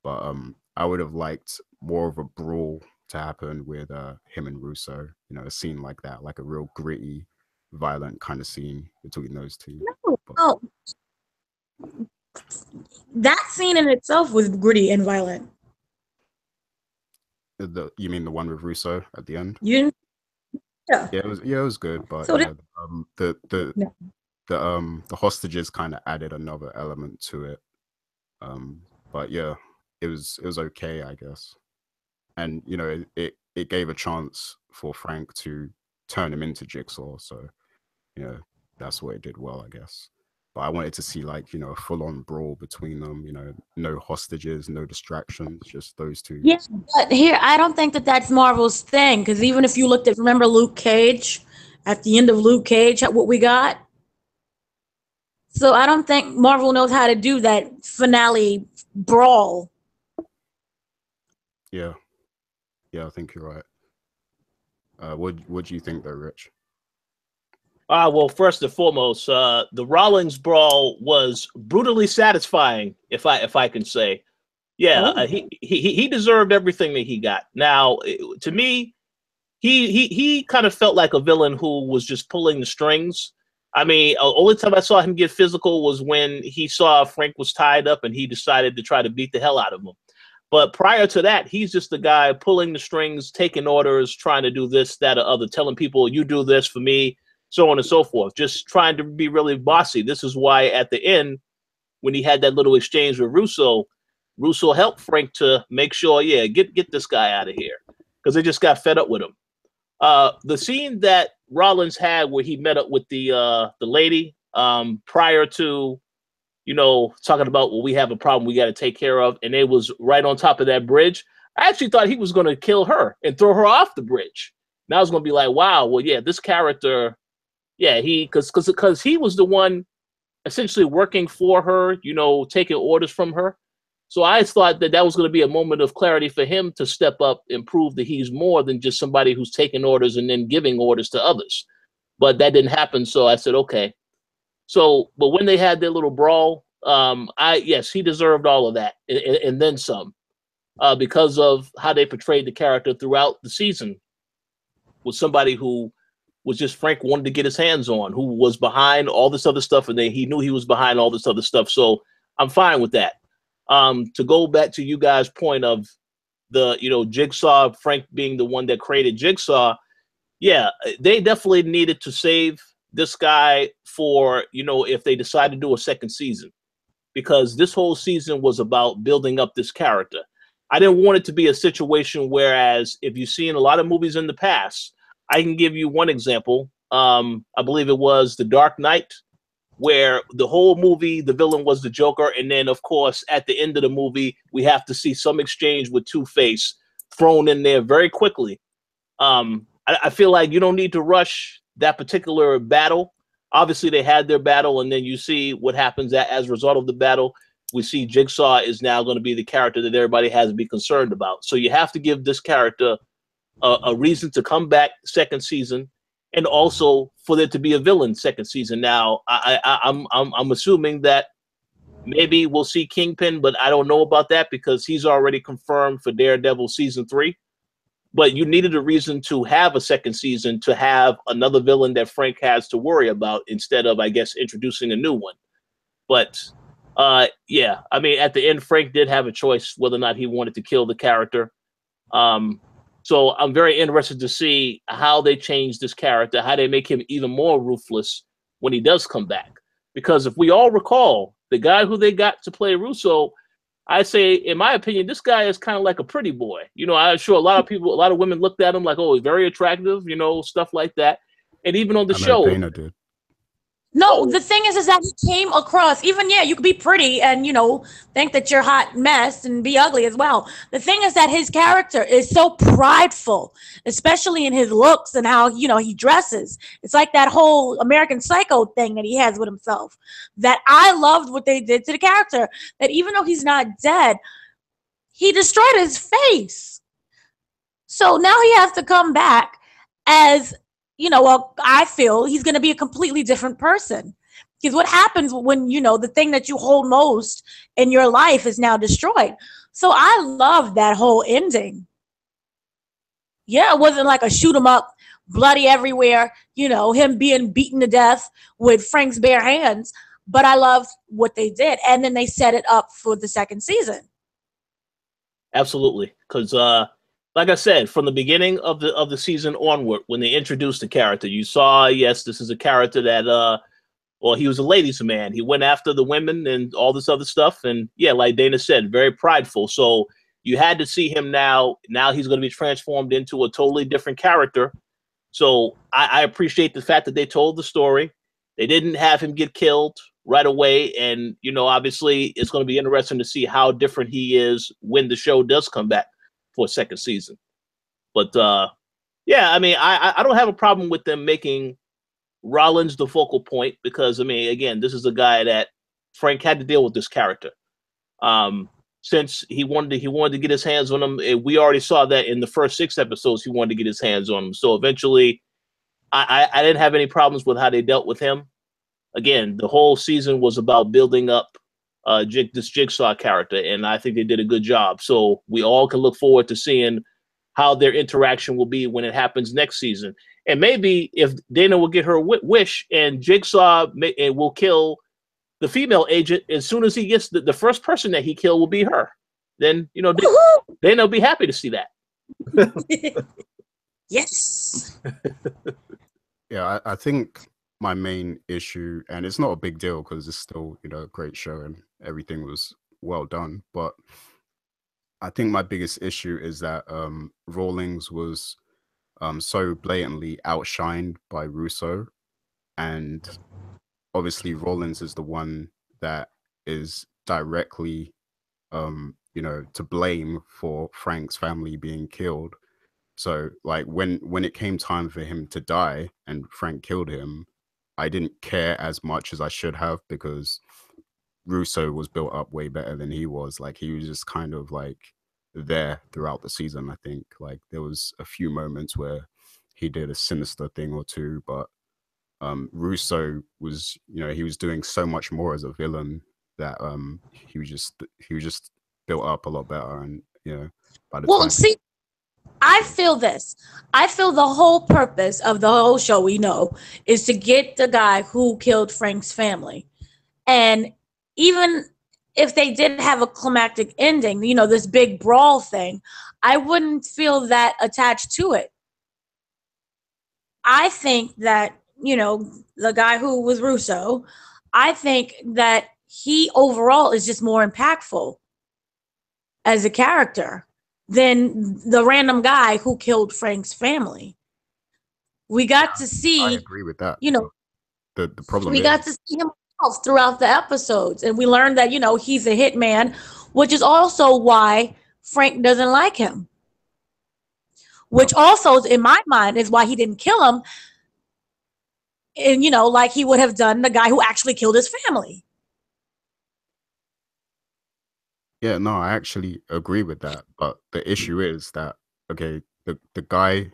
A: But I would have liked more of a brawl to happen with him and Russo, a scene like that, like a real gritty, violent kind of scene between those two.
C: Oh, that scene in itself was gritty and violent.
A: You mean the one with Russo at the end?
C: You didn't?
A: Yeah, it was good, but
C: So
A: the hostages kind of added another element to it. But yeah, it was okay, I guess. And it gave a chance for Frank to turn him into Jigsaw, so that's what it did well, I guess. but I wanted to see like, you know, a full-on brawl between them, you know, no hostages, no distractions, just those two.
C: Yeah, but here I don't think that that's Marvel's thing, because even if you looked at, remember Luke Cage, at the end of Luke Cage, what we got. So I don't think Marvel knows how to do that finale brawl.
A: Yeah, yeah, I think you're right. What do you think though, Rich?
B: Well, first and foremost, the Rollins brawl was brutally satisfying, if I can say. Yeah,
C: Oh.
B: he deserved everything that he got. Now, to me, he kind of felt like a villain who was just pulling the strings. I mean, only time I saw him get physical was when he saw Frank was tied up and he decided to try to beat the hell out of him. But prior to that, he's just the guy pulling the strings, taking orders, trying to do this, that, or other, telling people, you do this for me, so on and so forth, just trying to be really bossy. This is why at the end, when he had that little exchange with Russo helped Frank to make sure, yeah, get this guy out of here, because they just got fed up with him. The scene that Rollins had where he met up with the lady prior to, you know, talking about, well, we have a problem we got to take care of, and it was right on top of that bridge. I actually thought he was going to kill her and throw her off the bridge. And I was going to be like, wow, well, yeah, this character, yeah, because he was the one essentially working for her, you know, taking orders from her. So I thought that was going to be a moment of clarity for him to step up and prove that he's more than just somebody who's taking orders and then giving orders to others. But that didn't happen. So I said, okay. So, but when they had their little brawl, yes, he deserved all of that and then some, because of how they portrayed the character throughout the season. Was somebody who was just Frank wanted to get his hands on, who was behind all this other stuff, and then he knew he was behind all this other stuff. So I'm fine with that. To go back to you guys' point of the, you know, Jigsaw, Frank being the one that created Jigsaw, yeah, they definitely needed to save this guy for, you know, if they decide to do a second season, because this whole season was about building up this character. I didn't want it to be a situation whereas if you've seen a lot of movies in the past, I can give you one example. I believe it was The Dark Knight, where the whole movie, the villain was the Joker. And then, of course, at the end of the movie, we have to see some exchange with Two-Face thrown in there very quickly. I feel like you don't need to rush that particular battle. Obviously, they had their battle, and then you see what happens as a result of the battle. We see Jigsaw is now going to be the character that everybody has to be concerned about. So you have to give this character a reason to come back second season, and also for there to be a villain second season. Now, I'm assuming that maybe we'll see Kingpin, but I don't know about that because he's already confirmed for Daredevil season 3. But you needed a reason to have a second season, to have another villain that Frank has to worry about instead of, I guess, introducing a new one. But yeah, I mean, at the end, Frank did have a choice whether or not he wanted to kill the character. So I'm very interested to see how they change this character, how they make him even more ruthless when he does come back. Because if we all recall, the guy who they got to play Russo, I say, in my opinion, this guy is kind of like a pretty boy. You know, I'm sure a lot of people, a lot of women looked at him like, oh, he's very attractive, you know, stuff like that. And even on the show.
A: Dana did.
C: No, the thing is that he came across, even, yeah, you could be pretty and, you know, think that you're hot mess and be ugly as well. The thing is that his character is so prideful, especially in his looks and how, you know, he dresses. It's like that whole American Psycho thing that he has with himself, that I loved what they did to the character, that even though he's not dead, he destroyed his face. So now he has to come back as, you know, well, I feel he's going to be a completely different person. Because what happens when, you know, the thing that you hold most in your life is now destroyed. So I love that whole ending. Yeah, it wasn't like a shoot 'em up, bloody everywhere, you know, him being beaten to death with Frank's bare hands. But I love what they did. And then they set it up for the second season.
B: Absolutely. Because, like I said, from the beginning of the season onward, when they introduced the character, you saw, yes, this is a character that, well, he was a ladies' man. He went after the women and all this other stuff. And yeah, like Dana said, very prideful. So you had to see him now. Now he's going to be transformed into a totally different character. So I appreciate the fact that they told the story. They didn't have him get killed right away. And, obviously it's going to be interesting to see how different he is when the show does come back for a second season. But yeah, I mean, I don't have a problem with them making Rollins the focal point, because, I mean, again, this is a guy that Frank had to deal with this character. Since he wanted to get his hands on him. We already saw that in the first 6 episodes, he wanted to get his hands on him. So eventually, I didn't have any problems with how they dealt with him. Again, the whole season was about building up this Jigsaw character, and I think they did a good job. So we all can look forward to seeing how their interaction will be when it happens next season. And maybe if Dana will get her wish, and Jigsaw will kill the female agent as soon as he gets the first person that he killed will be her. Then, Dana will be happy to see that.
C: Yes.
A: Yeah, I think my main issue, and it's not a big deal because it's still, a great show and everything was well done, but I think my biggest issue is that Rawlings was so blatantly outshined by Russo, and obviously Rawlings is the one that is directly to blame for Frank's family being killed. So like when it came time for him to die and Frank killed him, I didn't care as much as I should have, because Russo was built up way better than he was. Like, he was just kind of like there throughout the season. I think like there was a few moments where he did a sinister thing or two, but Russo was, he was doing so much more as a villain that he was just built up a lot better. And by the time.
C: See, I feel this. I feel the whole purpose of the whole show, is to get the guy who killed Frank's family. And even if they did have a climactic ending, this big brawl thing, I wouldn't feel that attached to it. I think that, the guy who was Russo, I think that he overall is just more impactful as a character than the random guy who killed Frank's family. We got to see.
A: I agree with that. The problem
C: we got to see him throughout the episodes, and we learned that he's a hitman, which is also why Frank doesn't like him. Which also, in my mind, is why he didn't kill him. And like he would have done the guy who actually killed his family.
A: Yeah, no, I actually agree with that. But the issue is that, okay, the guy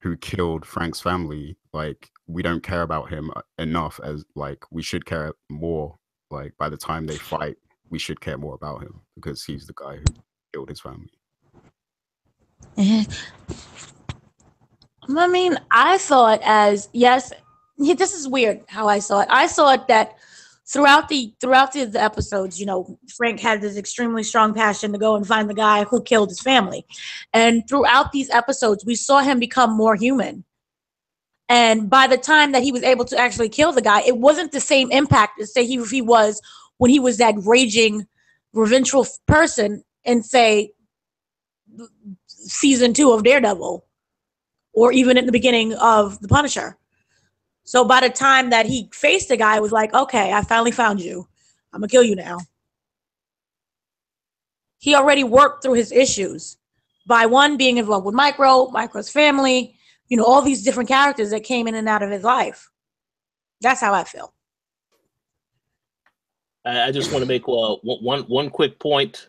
A: who killed Frank's family, like, we don't care about him enough as, like, we should care more. Like, by the time they fight, we should care more about him because he's the guy who killed his family.
C: I mean, I saw it as, yes, this is weird how I saw it. I saw it that throughout the episodes, Frank had this extremely strong passion to go and find the guy who killed his family. And throughout these episodes, we saw him become more human. And by the time that he was able to actually kill the guy, it wasn't the same impact as, say, he was when he was that raging, revengeful person in, say, season 2 of Daredevil, or even in the beginning of The Punisher. So by the time that he faced the guy, it was like, okay, I finally found you. I'm going to kill you now. He already worked through his issues by, one, being involved with Micro's family, all these different characters that came in and out of his life. That's how I feel.
B: I just want to make one quick point.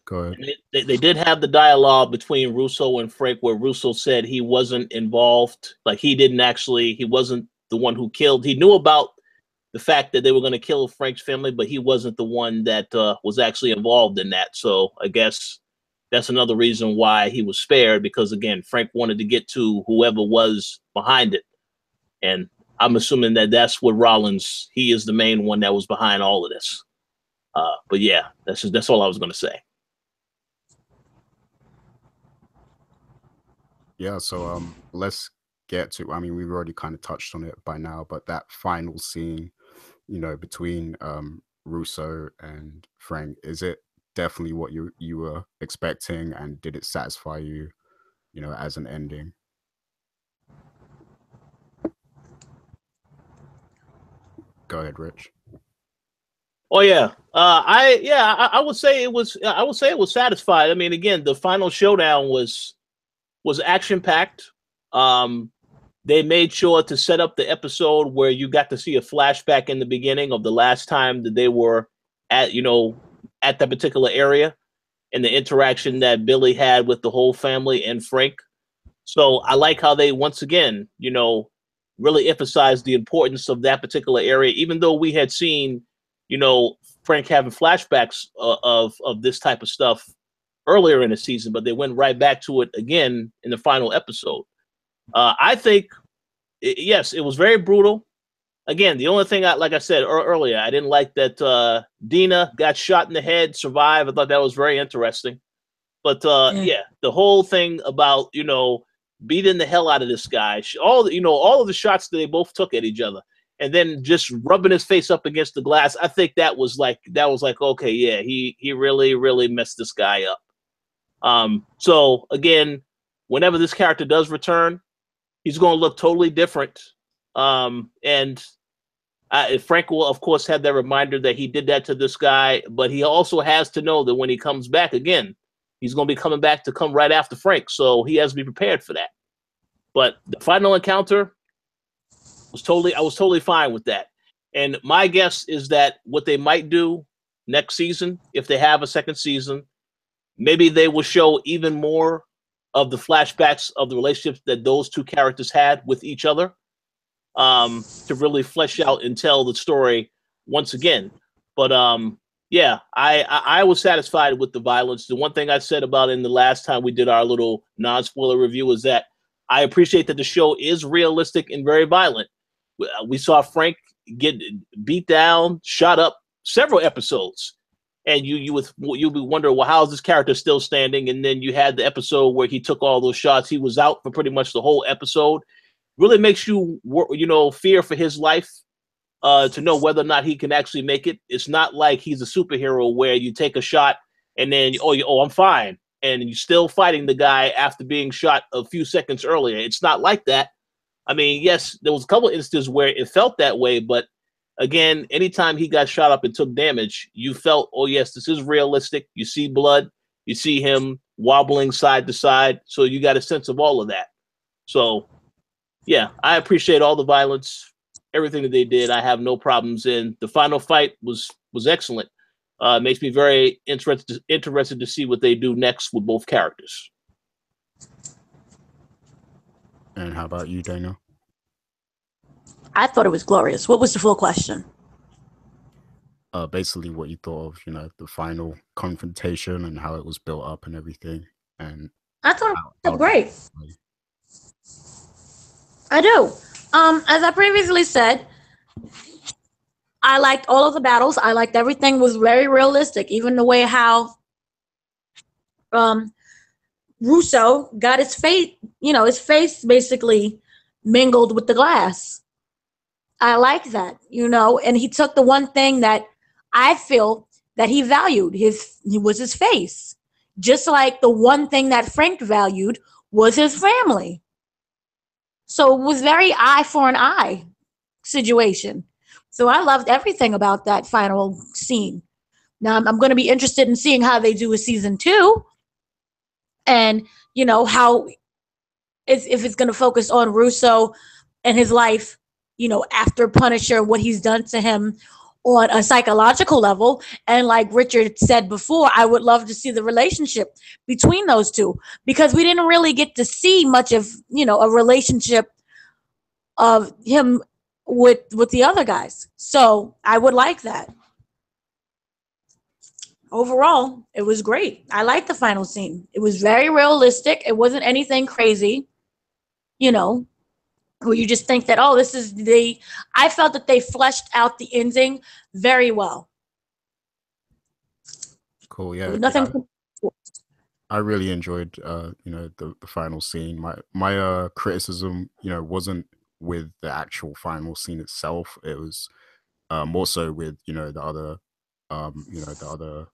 A: Go ahead.
B: They did have the dialogue between Russo and Frank where Russo said he wasn't involved. Like, he wasn't the one who killed. He knew about the fact that they were going to kill Frank's family, but he wasn't the one that was actually involved in that. So I guess that's another reason why he was spared, because, again, Frank wanted to get to whoever was behind it. And I'm assuming that that's what Rollins, he is the main one that was behind all of this. But yeah, that's all I was going to say.
A: Yeah, so let's get to, I mean, we've already kind of touched on it by now, but that final scene, between Russo and Frank, is it definitely what you were expecting, and did it satisfy you, as an ending? Go ahead, Rich.
B: Oh yeah, I would say it was. I would say it was satisfied. I mean, again, the final showdown was action packed. They made sure to set up the episode where you got to see a flashback in the beginning of the last time that they were at at that particular area, and the interaction that Billy had with the whole family and Frank. So I like how they once again, really emphasized the importance of that particular area, even though we had seen, Frank having flashbacks of this type of stuff earlier in the season, but they went right back to it again in the final episode. I think, yes, it was very brutal. Again, the only thing, like I said earlier, I didn't like that Dina got shot in the head, survived. I thought that was very interesting. But yeah, the whole thing about beating the hell out of this guy, all of the shots that they both took at each other, and then just rubbing his face up against the glass. I think that was like okay, yeah, he really messed this guy up. So again, whenever this character does return, he's going to look totally different. And Frank will, of course, have that reminder that he did that to this guy, but he also has to know that when he comes back again, he's going to be coming back to come right after Frank. So he has to be prepared for that. But the final encounter I was totally fine with that. And my guess is that what they might do next season, if they have a second season, maybe they will show even more of the flashbacks of the relationships that those two characters had with each other, to really flesh out and tell the story once again. But yeah, I was satisfied with the violence. The one thing I said about in the last time we did our little non-spoiler review is that I appreciate that the show is realistic and very violent. We saw Frank get beat down, shot up several episodes, and you would wonder, well, how is this character still standing? And then you had the episode where he took all those shots. He was out for pretty much the whole episode. Really makes you fear for his life, to know whether or not he can actually make it. It's not like he's a superhero where you take a shot and then I'm fine, and you're still fighting the guy after being shot a few seconds earlier. It's not like that. I mean, yes, there was a couple of instances where it felt that way, but again, anytime he got shot up and took damage, you felt, oh yes, this is realistic. You see blood, you see him wobbling side to side, so you got a sense of all of that. So yeah, I appreciate all the violence, everything that they did. I have no problems in. The final fight was excellent. Makes me very interested to see what they do next with both characters.
A: And how about you, Dana?
C: I thought it was glorious. What was the full question?
A: Basically what you thought of, the final confrontation and how it was built up and everything. And
C: I thought it was great. I do. As I previously said, I liked all of the battles. I liked everything was very realistic. Even the way how Russo got his face basically mingled with the glass. I like that, and he took the one thing that I feel that he valued. Was his face. Just like the one thing that Frank valued was his family. So it was very eye for an eye situation. So I loved everything about that final scene. Now I'm going to be interested in seeing how they do a season 2, and how if it's going to focus on Russo and his life, after Punisher, what he's done to him on a psychological level. And like Richard said before, I would love to see the relationship between those two, because we didn't really get to see much of, a relationship of him with the other guys. So I would like that. Overall, it was great. I liked the final scene. It was very realistic. It wasn't anything crazy, where you just think that, oh, this is I felt that they fleshed out the ending very well.
A: Cool, yeah.
C: Nothing.
A: I really enjoyed, the final scene. My criticism, wasn't with the actual final scene itself. It was more so with, the other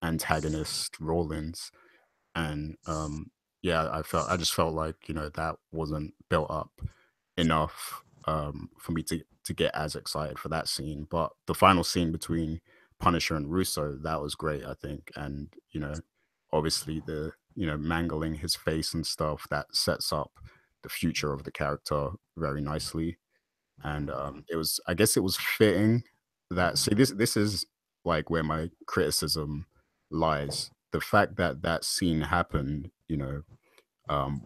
A: antagonist, Rollins, and yeah, I just felt like that wasn't built up enough for me to get as excited for that scene. But the final scene between Punisher and Russo, that was great, I think. And, obviously the, mangling his face and stuff, that sets up the future of the character very nicely. And I guess it was fitting that, see, this is like where my criticism lies. The fact that that scene happened,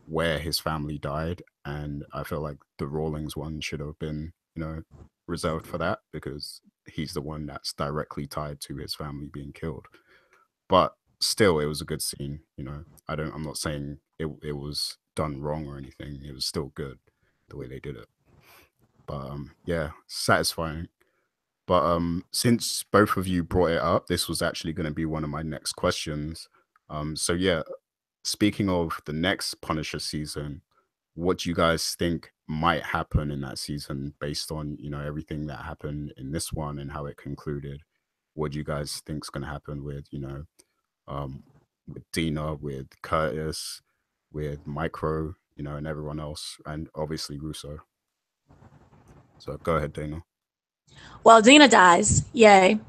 A: where his family died, and I feel like the Rawlings one should have been, reserved for that, because he's the one that's directly tied to his family being killed. But still, it was a good scene. I'm not saying it was done wrong or anything. It was still good the way they did it. But yeah, satisfying. But since both of you brought it up, this was actually going to be one of my next questions. So yeah, speaking of the next Punisher season, what do you guys think might happen in that season based on, everything that happened in this one and how it concluded? What do you guys think's going to happen with, with Dina, with Curtis, with Micro, and everyone else, and obviously Russo? So go ahead, Dana.
C: Well, Dina dies. Yay.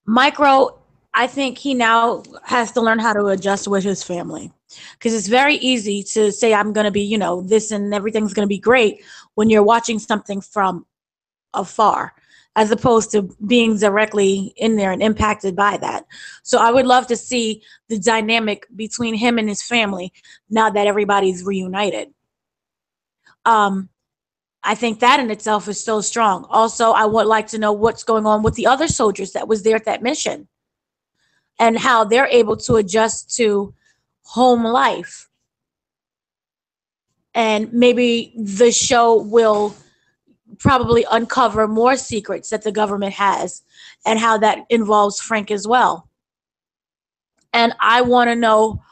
C: Micro, I think he now has to learn how to adjust with his family, because it's very easy to say, I'm going to be, this and everything's going to be great when you're watching something from afar, as opposed to being directly in there and impacted by that. So I would love to see the dynamic between him and his family now that everybody's reunited. I think that in itself is so strong. Also, I would like to know what's going on with the other soldiers that was there at that mission and how they're able to adjust to home life. And maybe the show will probably uncover more secrets that the government has and how that involves Frank as well. And I want to know,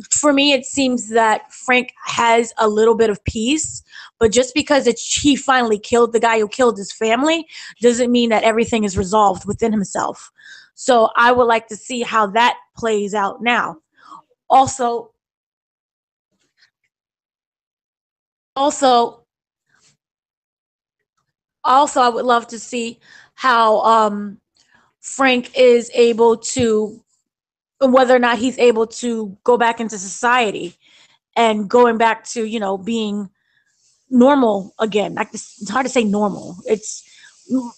C: for me, it seems that Frank has a little bit of peace, but just because he finally killed the guy who killed his family doesn't mean that everything is resolved within himself. So I would like to see how that plays out now. Also, I would love to see how Frank is able to, whether or not he's able to go back into society and going back to, being normal again. It's hard to say normal. It's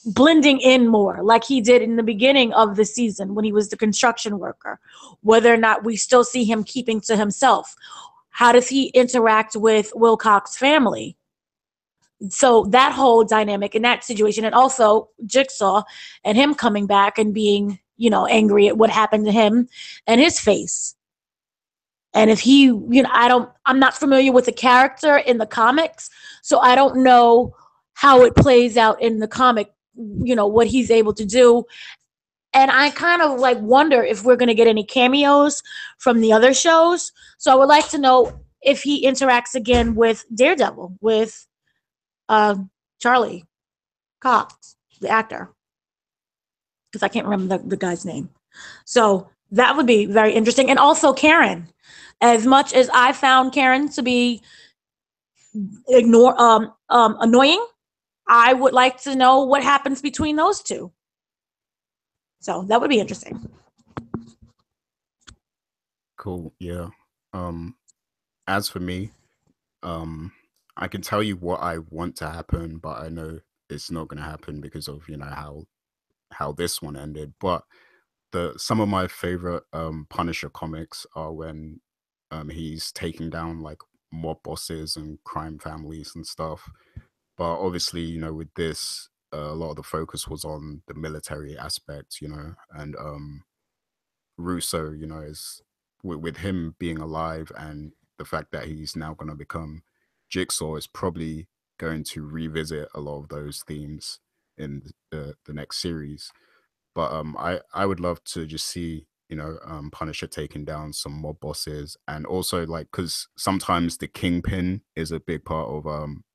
C: blending in more like he did in the beginning of the season when he was the construction worker. Whether or not we still see him keeping to himself. How does he interact with Wilcox's family? So that whole dynamic in that situation, and also Jigsaw and him coming back and being, angry at what happened to him and his face. And if he, I'm not familiar with the character in the comics, so I don't know how it plays out in the comic, what he's able to do. And I kind of wonder if we're going to get any cameos from the other shows. So I would like to know if he interacts again with Daredevil, with Charlie Cox, the actor, because I can't remember the guy's name. So that would be very interesting. And also Karen. As much as I found Karen to be annoying, I would like to know what happens between those two. So that would be interesting.
A: Cool. Yeah. As for me, I can tell you what I want to happen, but I know it's not going to happen because of how this one ended. But some of my favorite Punisher comics are when he's taking down like mob bosses and crime families and stuff. But obviously, with this, a lot of the focus was on the military aspect, and Russo, is with him being alive and the fact that he's now going to become Jigsaw is probably going to revisit a lot of those themes in the next series. But I would love to just see Punisher taking down some mob bosses, and also because sometimes the Kingpin is a big part of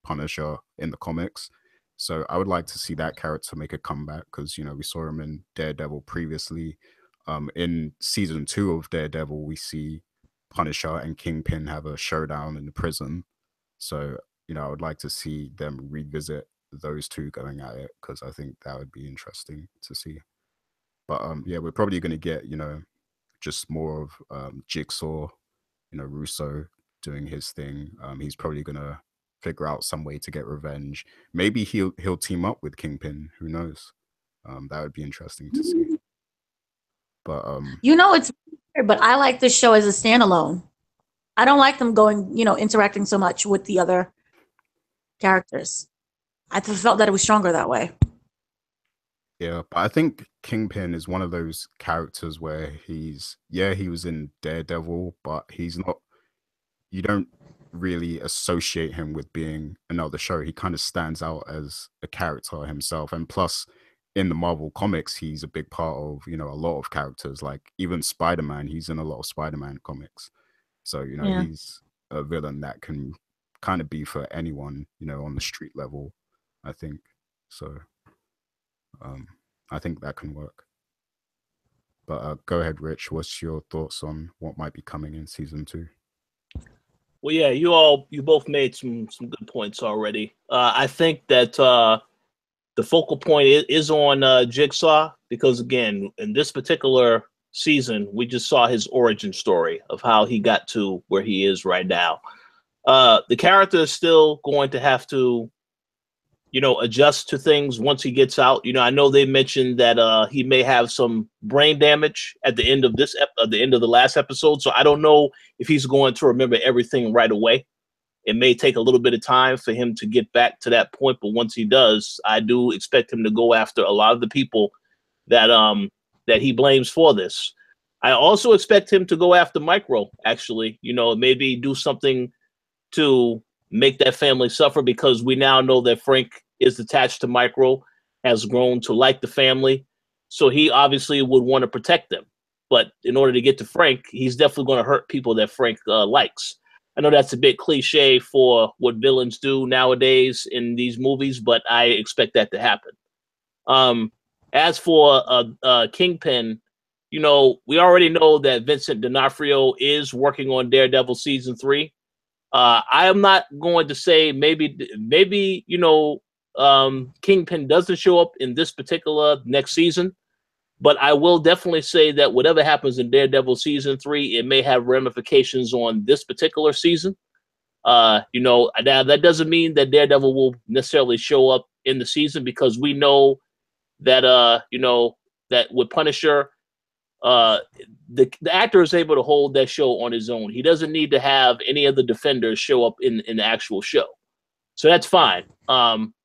A: Punisher in the comics. So I would like to see that character make a comeback, because we saw him in Daredevil previously. In season 2 of Daredevil, we see Punisher and Kingpin have a showdown in the prison. So I would like to see them revisit those two going at it, because I think that would be interesting to see. But yeah, we're probably going to get, just more of Jigsaw, Russo doing his thing. He's probably going to figure out some way to get revenge. Maybe he'll team up with Kingpin. Who knows? That would be interesting to see. But
C: It's weird, but I like this show as a standalone. I don't like them going, interacting so much with the other characters. I felt that it was stronger that way.
A: yeah, but I think Kingpin is one of those characters where he was in Daredevil, but he's not. You don't really associate him with being another show. He kind of stands out as a character himself, and plus, in the Marvel comics, he's a big part of a lot of characters. Like even Spider-Man, he's in a lot of Spider-Man comics. So
C: Yeah.
A: he's a villain that can kind of be for anyone, on the street level, I think. So I think that can work. But go ahead, Rich. What's your thoughts on what might be coming in season 2?
B: Well, yeah, you both made some good points already. I think that the focal point is on Jigsaw, because again, in this particular season, we just saw his origin story of how he got to where he is right now. The character is still going to have to, adjust to things once he gets out. I know they mentioned that he may have some brain damage at the end of the end of the last episode. So I don't know if he's going to remember everything right away. It may take a little bit of time for him to get back to that point, but once he does, I do expect him to go after a lot of the people that he blames for this. I also expect him to go after Micro, actually. Maybe do something to make that family suffer, because we now know that Frank is attached to Micro, has grown to like the family. So he obviously would want to protect them. But in order to get to Frank, he's definitely going to hurt people that Frank likes. I know that's a bit cliche for what villains do nowadays in these movies, but I expect that to happen. As for Kingpin, we already know that Vincent D'Onofrio is working on Daredevil season 3. I am not going to say maybe Kingpin doesn't show up in this particular next season, but I will definitely say that whatever happens in Daredevil season 3, it may have ramifications on this particular season. Now that doesn't mean that Daredevil will necessarily show up in the season, because we know that that with Punisher, the actor is able to hold that show on his own. He doesn't need to have any of the defenders show up in the actual show. So that's fine.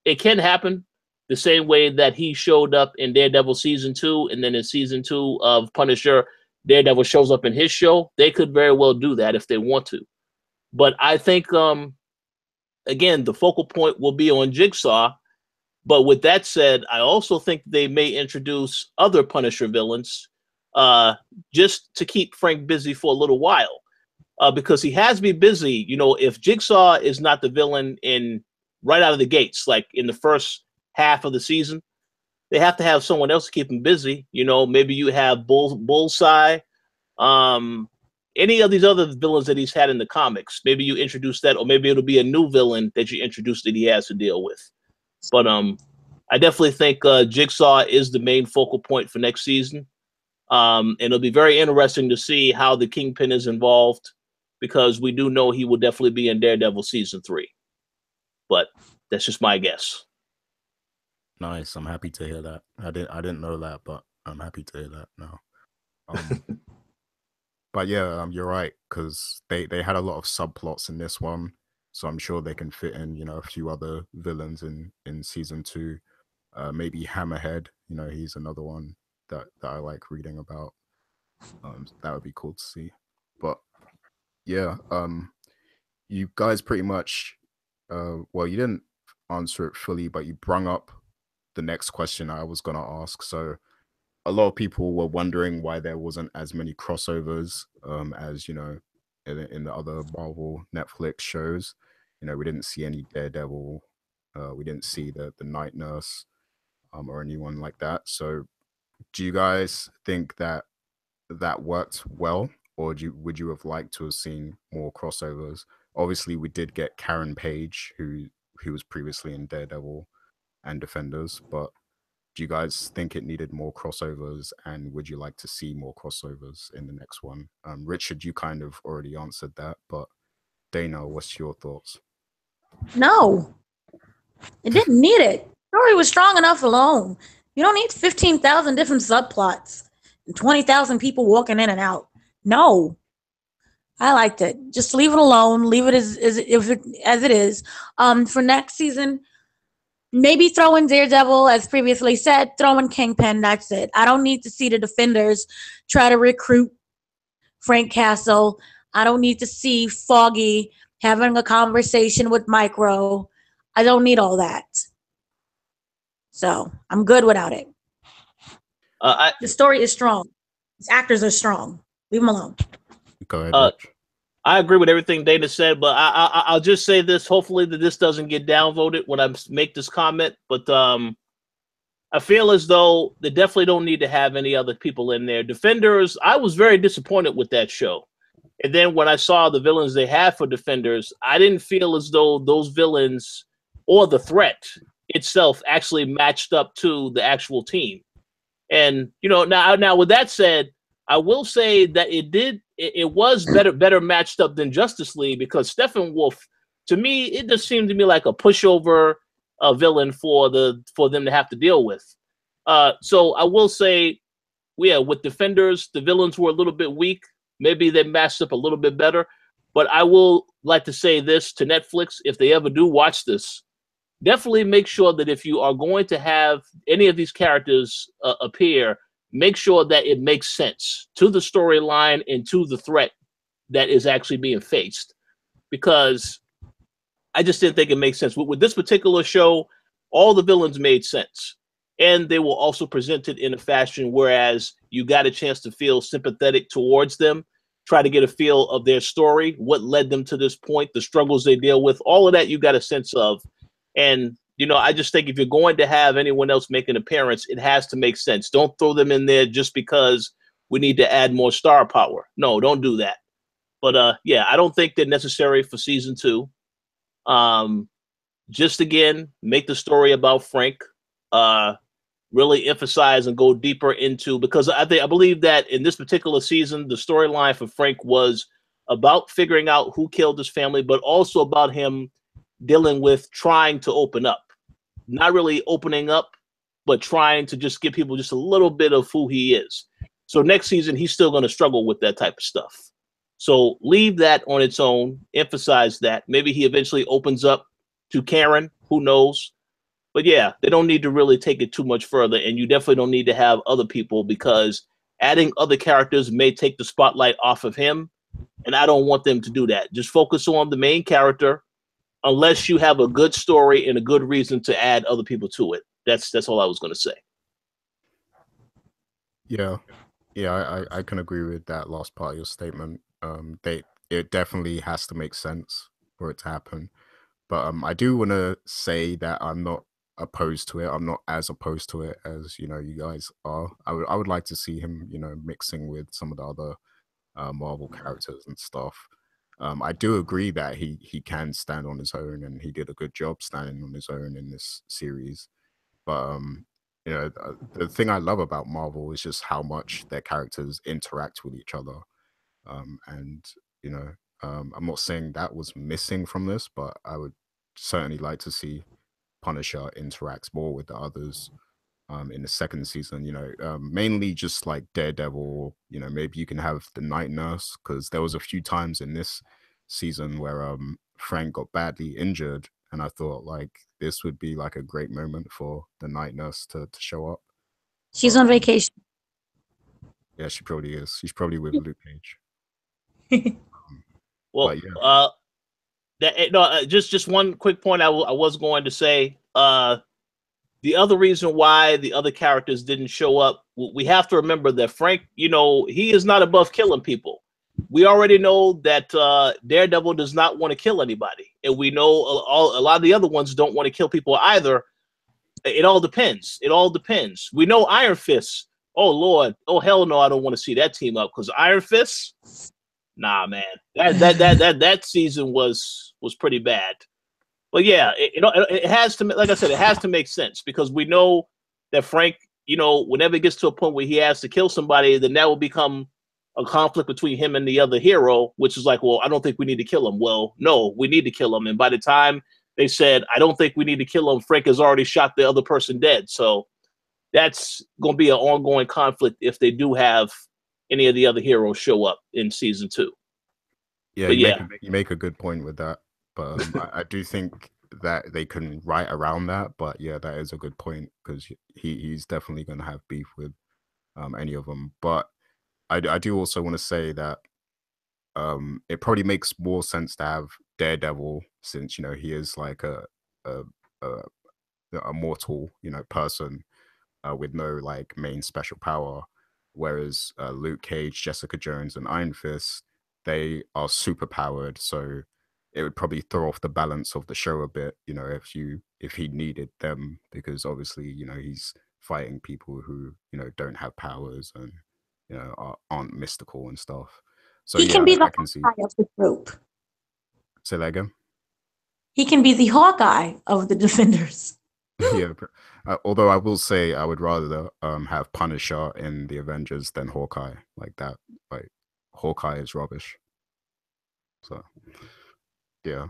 B: It can happen the same way that he showed up in Daredevil season 2, and then in season 2 of Punisher, Daredevil shows up in his show. They could very well do that if they want to. But I think, again, the focal point will be on Jigsaw. But with that said, I also think they may introduce other Punisher villains, just to keep Frank busy for a little while, because he has to be busy. If Jigsaw is not the villain in right out of the gates, like in the first half of the season, they have to have someone else to keep him busy. Maybe you have Bullseye, any of these other villains that he's had in the comics. Maybe you introduce that, or maybe it'll be a new villain that you introduce that he has to deal with. But I definitely think Jigsaw is the main focal point for next season. And it'll be very interesting to see how the Kingpin is involved, because we do know he will definitely be in Daredevil season 3. But that's just my guess.
A: Nice. I'm happy to hear that. I didn't know that, but I'm happy to hear that now. But yeah, you're right, because they had a lot of subplots in this one, so I'm sure they can fit in a few other villains in season 2. Maybe Hammerhead. He's another one that I like reading about. That would be cool to see. But yeah, you guys pretty much, well, you didn't answer it fully, but you brung up the next question I was gonna ask. So a lot of people were wondering why there wasn't as many crossovers as in the other Marvel Netflix shows. We didn't see any Daredevil. We didn't see the Night Nurse or anyone like that. So do you guys think that worked well, or would you have liked to have seen more crossovers? Obviously, we did get Karen Page, who was previously in Daredevil. and Defenders, but do you guys think it needed more crossovers, and would you like to see more crossovers in the next one? Richard, you kind of already answered that, but Dana, what's your thoughts?
C: No, it didn't need it. The story was strong enough alone. You don't need 15,000 different subplots and 20,000 people walking in and out. No, I liked it. Just leave it alone. Leave it as it is. For next season, maybe throw in Daredevil, as previously said. Throw in Kingpin. That's it. I don't need to see the Defenders try to recruit Frank Castle. I don't need to see Foggy having a conversation with Micro. I don't need all that. So I'm good without it. The story is strong. His actors are strong. Leave them alone.
A: Go ahead, Rich.
B: I agree with everything Dana said, but I'll just say this. Hopefully that this doesn't get downvoted when I make this comment. But I feel as though they definitely don't need to have any other people in there. Defenders, I was very disappointed with that show. And then when I saw the villains they had for Defenders, I didn't feel as though those villains or the threat itself actually matched up to the actual team. And, you know, now with that said, I will say that it was better matched up than Justice League, because Steppenwolf, to me, it just seemed to me like a pushover villain for them to have to deal with. So I will say, yeah, with Defenders, the villains were a little bit weak. Maybe they matched up a little bit better. But I will like to say this to Netflix: if they ever do watch this, definitely make sure that if you are going to have any of these characters appear, make sure that it makes sense to the storyline and to the threat that is actually being faced. Because I just didn't think it makes sense. With this particular show, all the villains made sense. And they were also presented in a fashion whereas you got a chance to feel sympathetic towards them, try to get a feel of their story, what led them to this point, the struggles they deal with, all of that you got a sense of. And, you know, I just think if you're going to have anyone else make an appearance, it has to make sense. Don't throw them in there just because we need to add more star power. No, don't do that. But, yeah, I don't think they're necessary for season 2. Just, again, make the story about Frank. Really emphasize and go deeper into, because I believe that in this particular season, the storyline for Frank was about figuring out who killed his family, but also about him dealing with trying to open up, not really opening up, but trying to just give people just a little bit of who he is. So next season, he's still going to struggle with that type of stuff. So leave that on its own, emphasize that. Maybe he eventually opens up to Karen, who knows? But yeah, they don't need to really take it too much further, and you definitely don't need to have other people, because adding other characters may take the spotlight off of him, and I don't want them to do that. Just focus on the main character, unless you have a good story and a good reason to add other people to it. That's all I was going to say.
A: Yeah, I can agree with that last part of your statement. It definitely has to make sense for it to happen. But I do want to say that I'm not opposed to it. I'm not as opposed to it as, you know, you guys are. I would like to see him, you know, mixing with some of the other Marvel characters and stuff. I do agree that he can stand on his own, and he did a good job standing on his own in this series. But you know, the thing I love about Marvel is just how much their characters interact with each other. And you know, I'm not saying that was missing from this, but I would certainly like to see Punisher interacts more with the others in the second season. You know, mainly just like Daredevil. You know, maybe you can have the Night Nurse, because there was a few times in this season where Frank got badly injured, and I thought like this would be like a great moment for the Night Nurse to show up.
C: She's on vacation.
A: Yeah, she probably is. She's probably with Luke Cage.
B: Well, yeah. Just one quick point I was going to say. The other reason why the other characters didn't show up, we have to remember that Frank, you know, he is not above killing people. We already know that Daredevil does not want to kill anybody, and we know a lot of the other ones don't want to kill people either. It all depends. It all depends. We know Iron Fist. Oh Lord. Oh hell no! I don't want to see that team up, because Iron Fist. Nah, man. That season was pretty bad. But yeah, it has to, like I said, it has to make sense because we know that Frank, whenever it gets to a point where he has to kill somebody, then that will become a conflict between him and the other hero, which is like, well, I don't think we need to kill him. Well, no, we need to kill him. And by the time they said, I don't think we need to kill him, Frank has already shot the other person dead. So that's going to be an ongoing conflict if they do have any of the other heroes show up in season 2.
A: Yeah, you make a good point with that. But I do think that they can write around that. But yeah, that is a good point because he's definitely going to have beef with any of them. But I do also want to say that it probably makes more sense to have Daredevil since he is like a mortal person with no like main special power, whereas Luke Cage, Jessica Jones, and Iron Fist, they are super powered, so it would probably throw off the balance of the show a bit, if he needed them, because obviously he's fighting people who don't have powers and aren't mystical and stuff. So
C: he can be the
A: I can see.
C: Hawkeye of the group.
A: Say that again.
C: He can be the Hawkeye of the Defenders.
A: Yeah, although I will say I would rather have Punisher in the Avengers than Hawkeye. Like that, like Hawkeye is rubbish. So yeah,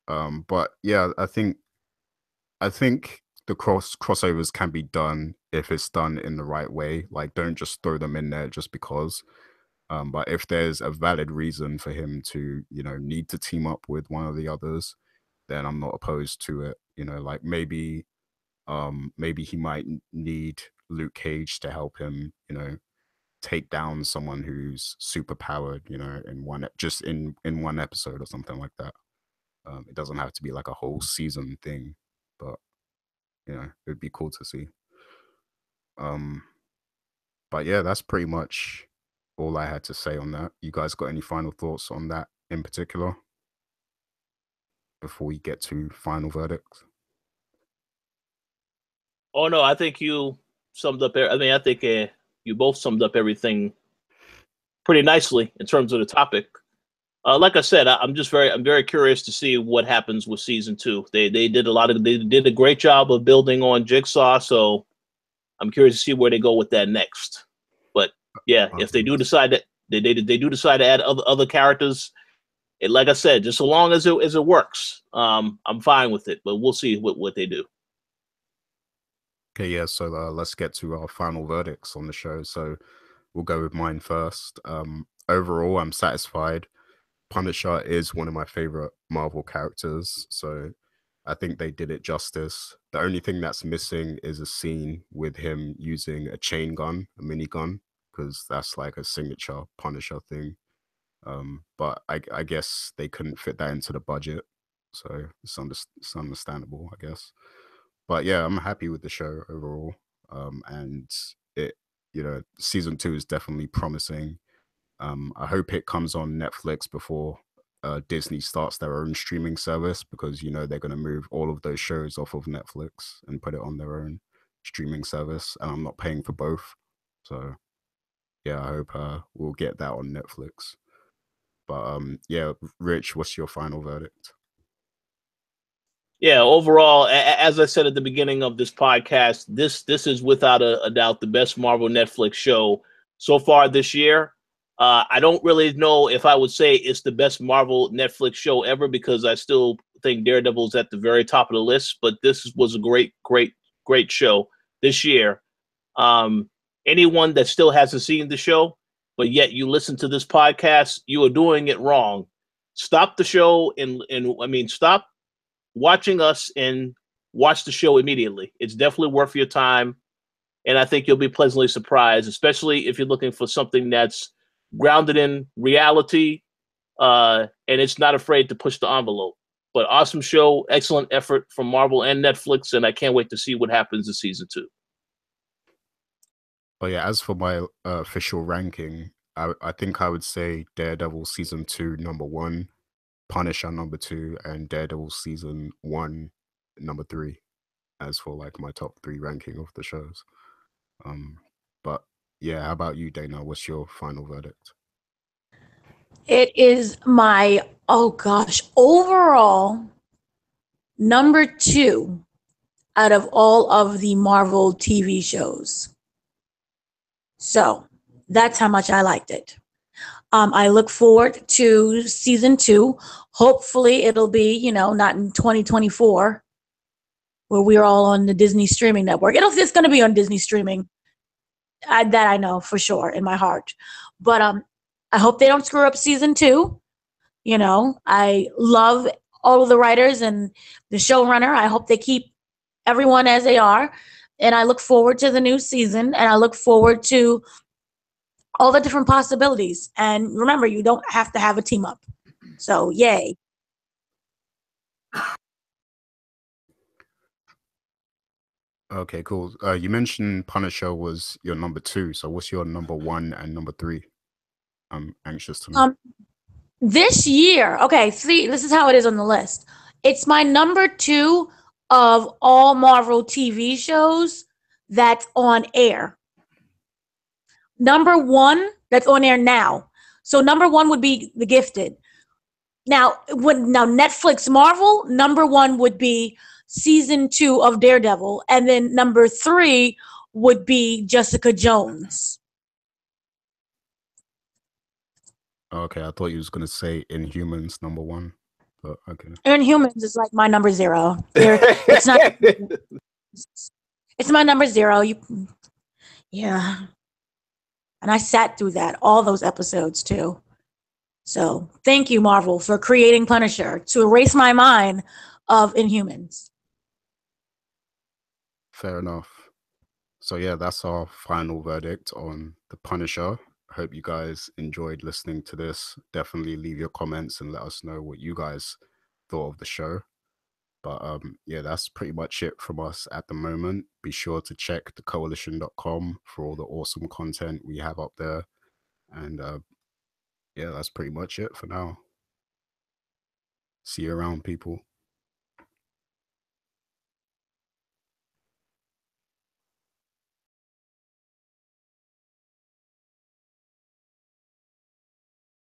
A: but yeah, I think the crossovers can be done if it's done in the right way. Like, don't just throw them in there just because. But if there's a valid reason for him to, need to team up with one of the others, then I'm not opposed to it. Like maybe he might need Luke Cage to help him, take down someone who's super powered, in one episode or something like that. It doesn't have to be like a whole season thing, but it'd be cool to see. But yeah, that's pretty much all I had to say on that. You guys got any final thoughts on that in particular before we get to final verdicts?
B: Oh no, I think you summed up. I think you both summed up everything pretty nicely in terms of the topic. Like I said, I'm very curious to see what happens with season 2. They did a great job of building on Jigsaw, so I'm curious to see where they go with that next. But yeah, if they do decide that they do decide to add other characters, like I said, just so long as it works, I'm fine with it. But we'll see what they do.
A: Okay, yeah. So let's get to our final verdicts on the show. So we'll go with mine first. Overall, I'm satisfied. Punisher is one of my favorite Marvel characters, so I think they did it justice. The only thing that's missing is a scene with him using a chain gun, a minigun, because that's like a signature Punisher thing. But I guess they couldn't fit that into the budget, so it's understandable, I guess. But yeah, I'm happy with the show overall, and it, season 2 is definitely promising. I hope it comes on Netflix before Disney starts their own streaming service, because they're going to move all of those shows off of Netflix and put it on their own streaming service, and I'm not paying for both. So yeah, I hope we'll get that on Netflix. But yeah, Rich, what's your final verdict?
B: Yeah, overall, as I said at the beginning of this podcast, this is without a doubt the best Marvel Netflix show so far this year. I don't really know if I would say it's the best Marvel Netflix show ever, because I still think Daredevil's at the very top of the list, but this was a great show this year. Anyone that still hasn't seen the show, but yet you listen to this podcast, you are doing it wrong. Stop the show and stop watching us and watch the show immediately. It's definitely worth your time, and I think you'll be pleasantly surprised, especially if you're looking for something that's grounded in reality, and it's not afraid to push the envelope. But awesome show, excellent effort from Marvel and Netflix, and I can't wait to see what happens in season 2.
A: Oh yeah, as for my official ranking, I think I would say Daredevil season 2 number 1, Punisher number 2, and Daredevil season 1 number 3. As for like my top 3 ranking of the shows. But yeah, how about you, Dana? What's your final verdict?
C: It is my overall number 2 out of all of the Marvel TV shows. So that's how much I liked it. I look forward to season 2. Hopefully, it'll be, not in 2024, where we're all on the Disney streaming network. It's going to be on Disney streaming. That I know for sure in my heart. But I hope they don't screw up season 2. I love all of the writers and the showrunner. I hope they keep everyone as they are. And I look forward to the new season, and I look forward to all the different possibilities. And remember, you don't have to have a team up. So, yay.
A: Okay, cool. You mentioned Punisher was your number 2. So what's your number 1 and number 3? I'm anxious to know.
C: This year, okay, this is how it is on the list. It's my number 2 of all Marvel TV shows that's on air. Number 1 that's on air now. So number 1 would be The Gifted. Now Netflix Marvel, number 1 would be season 2 of Daredevil, and then number 3 would be Jessica Jones.
A: Okay, I thought you was gonna say Inhumans number 1, but okay.
C: Inhumans is like my number 0. It's not. It's my number 0. Yeah. And I sat through all those episodes too. So thank you, Marvel, for creating Punisher to erase my mind of Inhumans.
A: Fair enough. So yeah, that's our final verdict on The Punisher. I hope you guys enjoyed listening to this. Definitely leave your comments and let us know what you guys thought of the show. But yeah, that's pretty much it from us at the moment. Be sure to check thekoalition.com for all the awesome content we have up there. And yeah, that's pretty much it for now. See you around, people.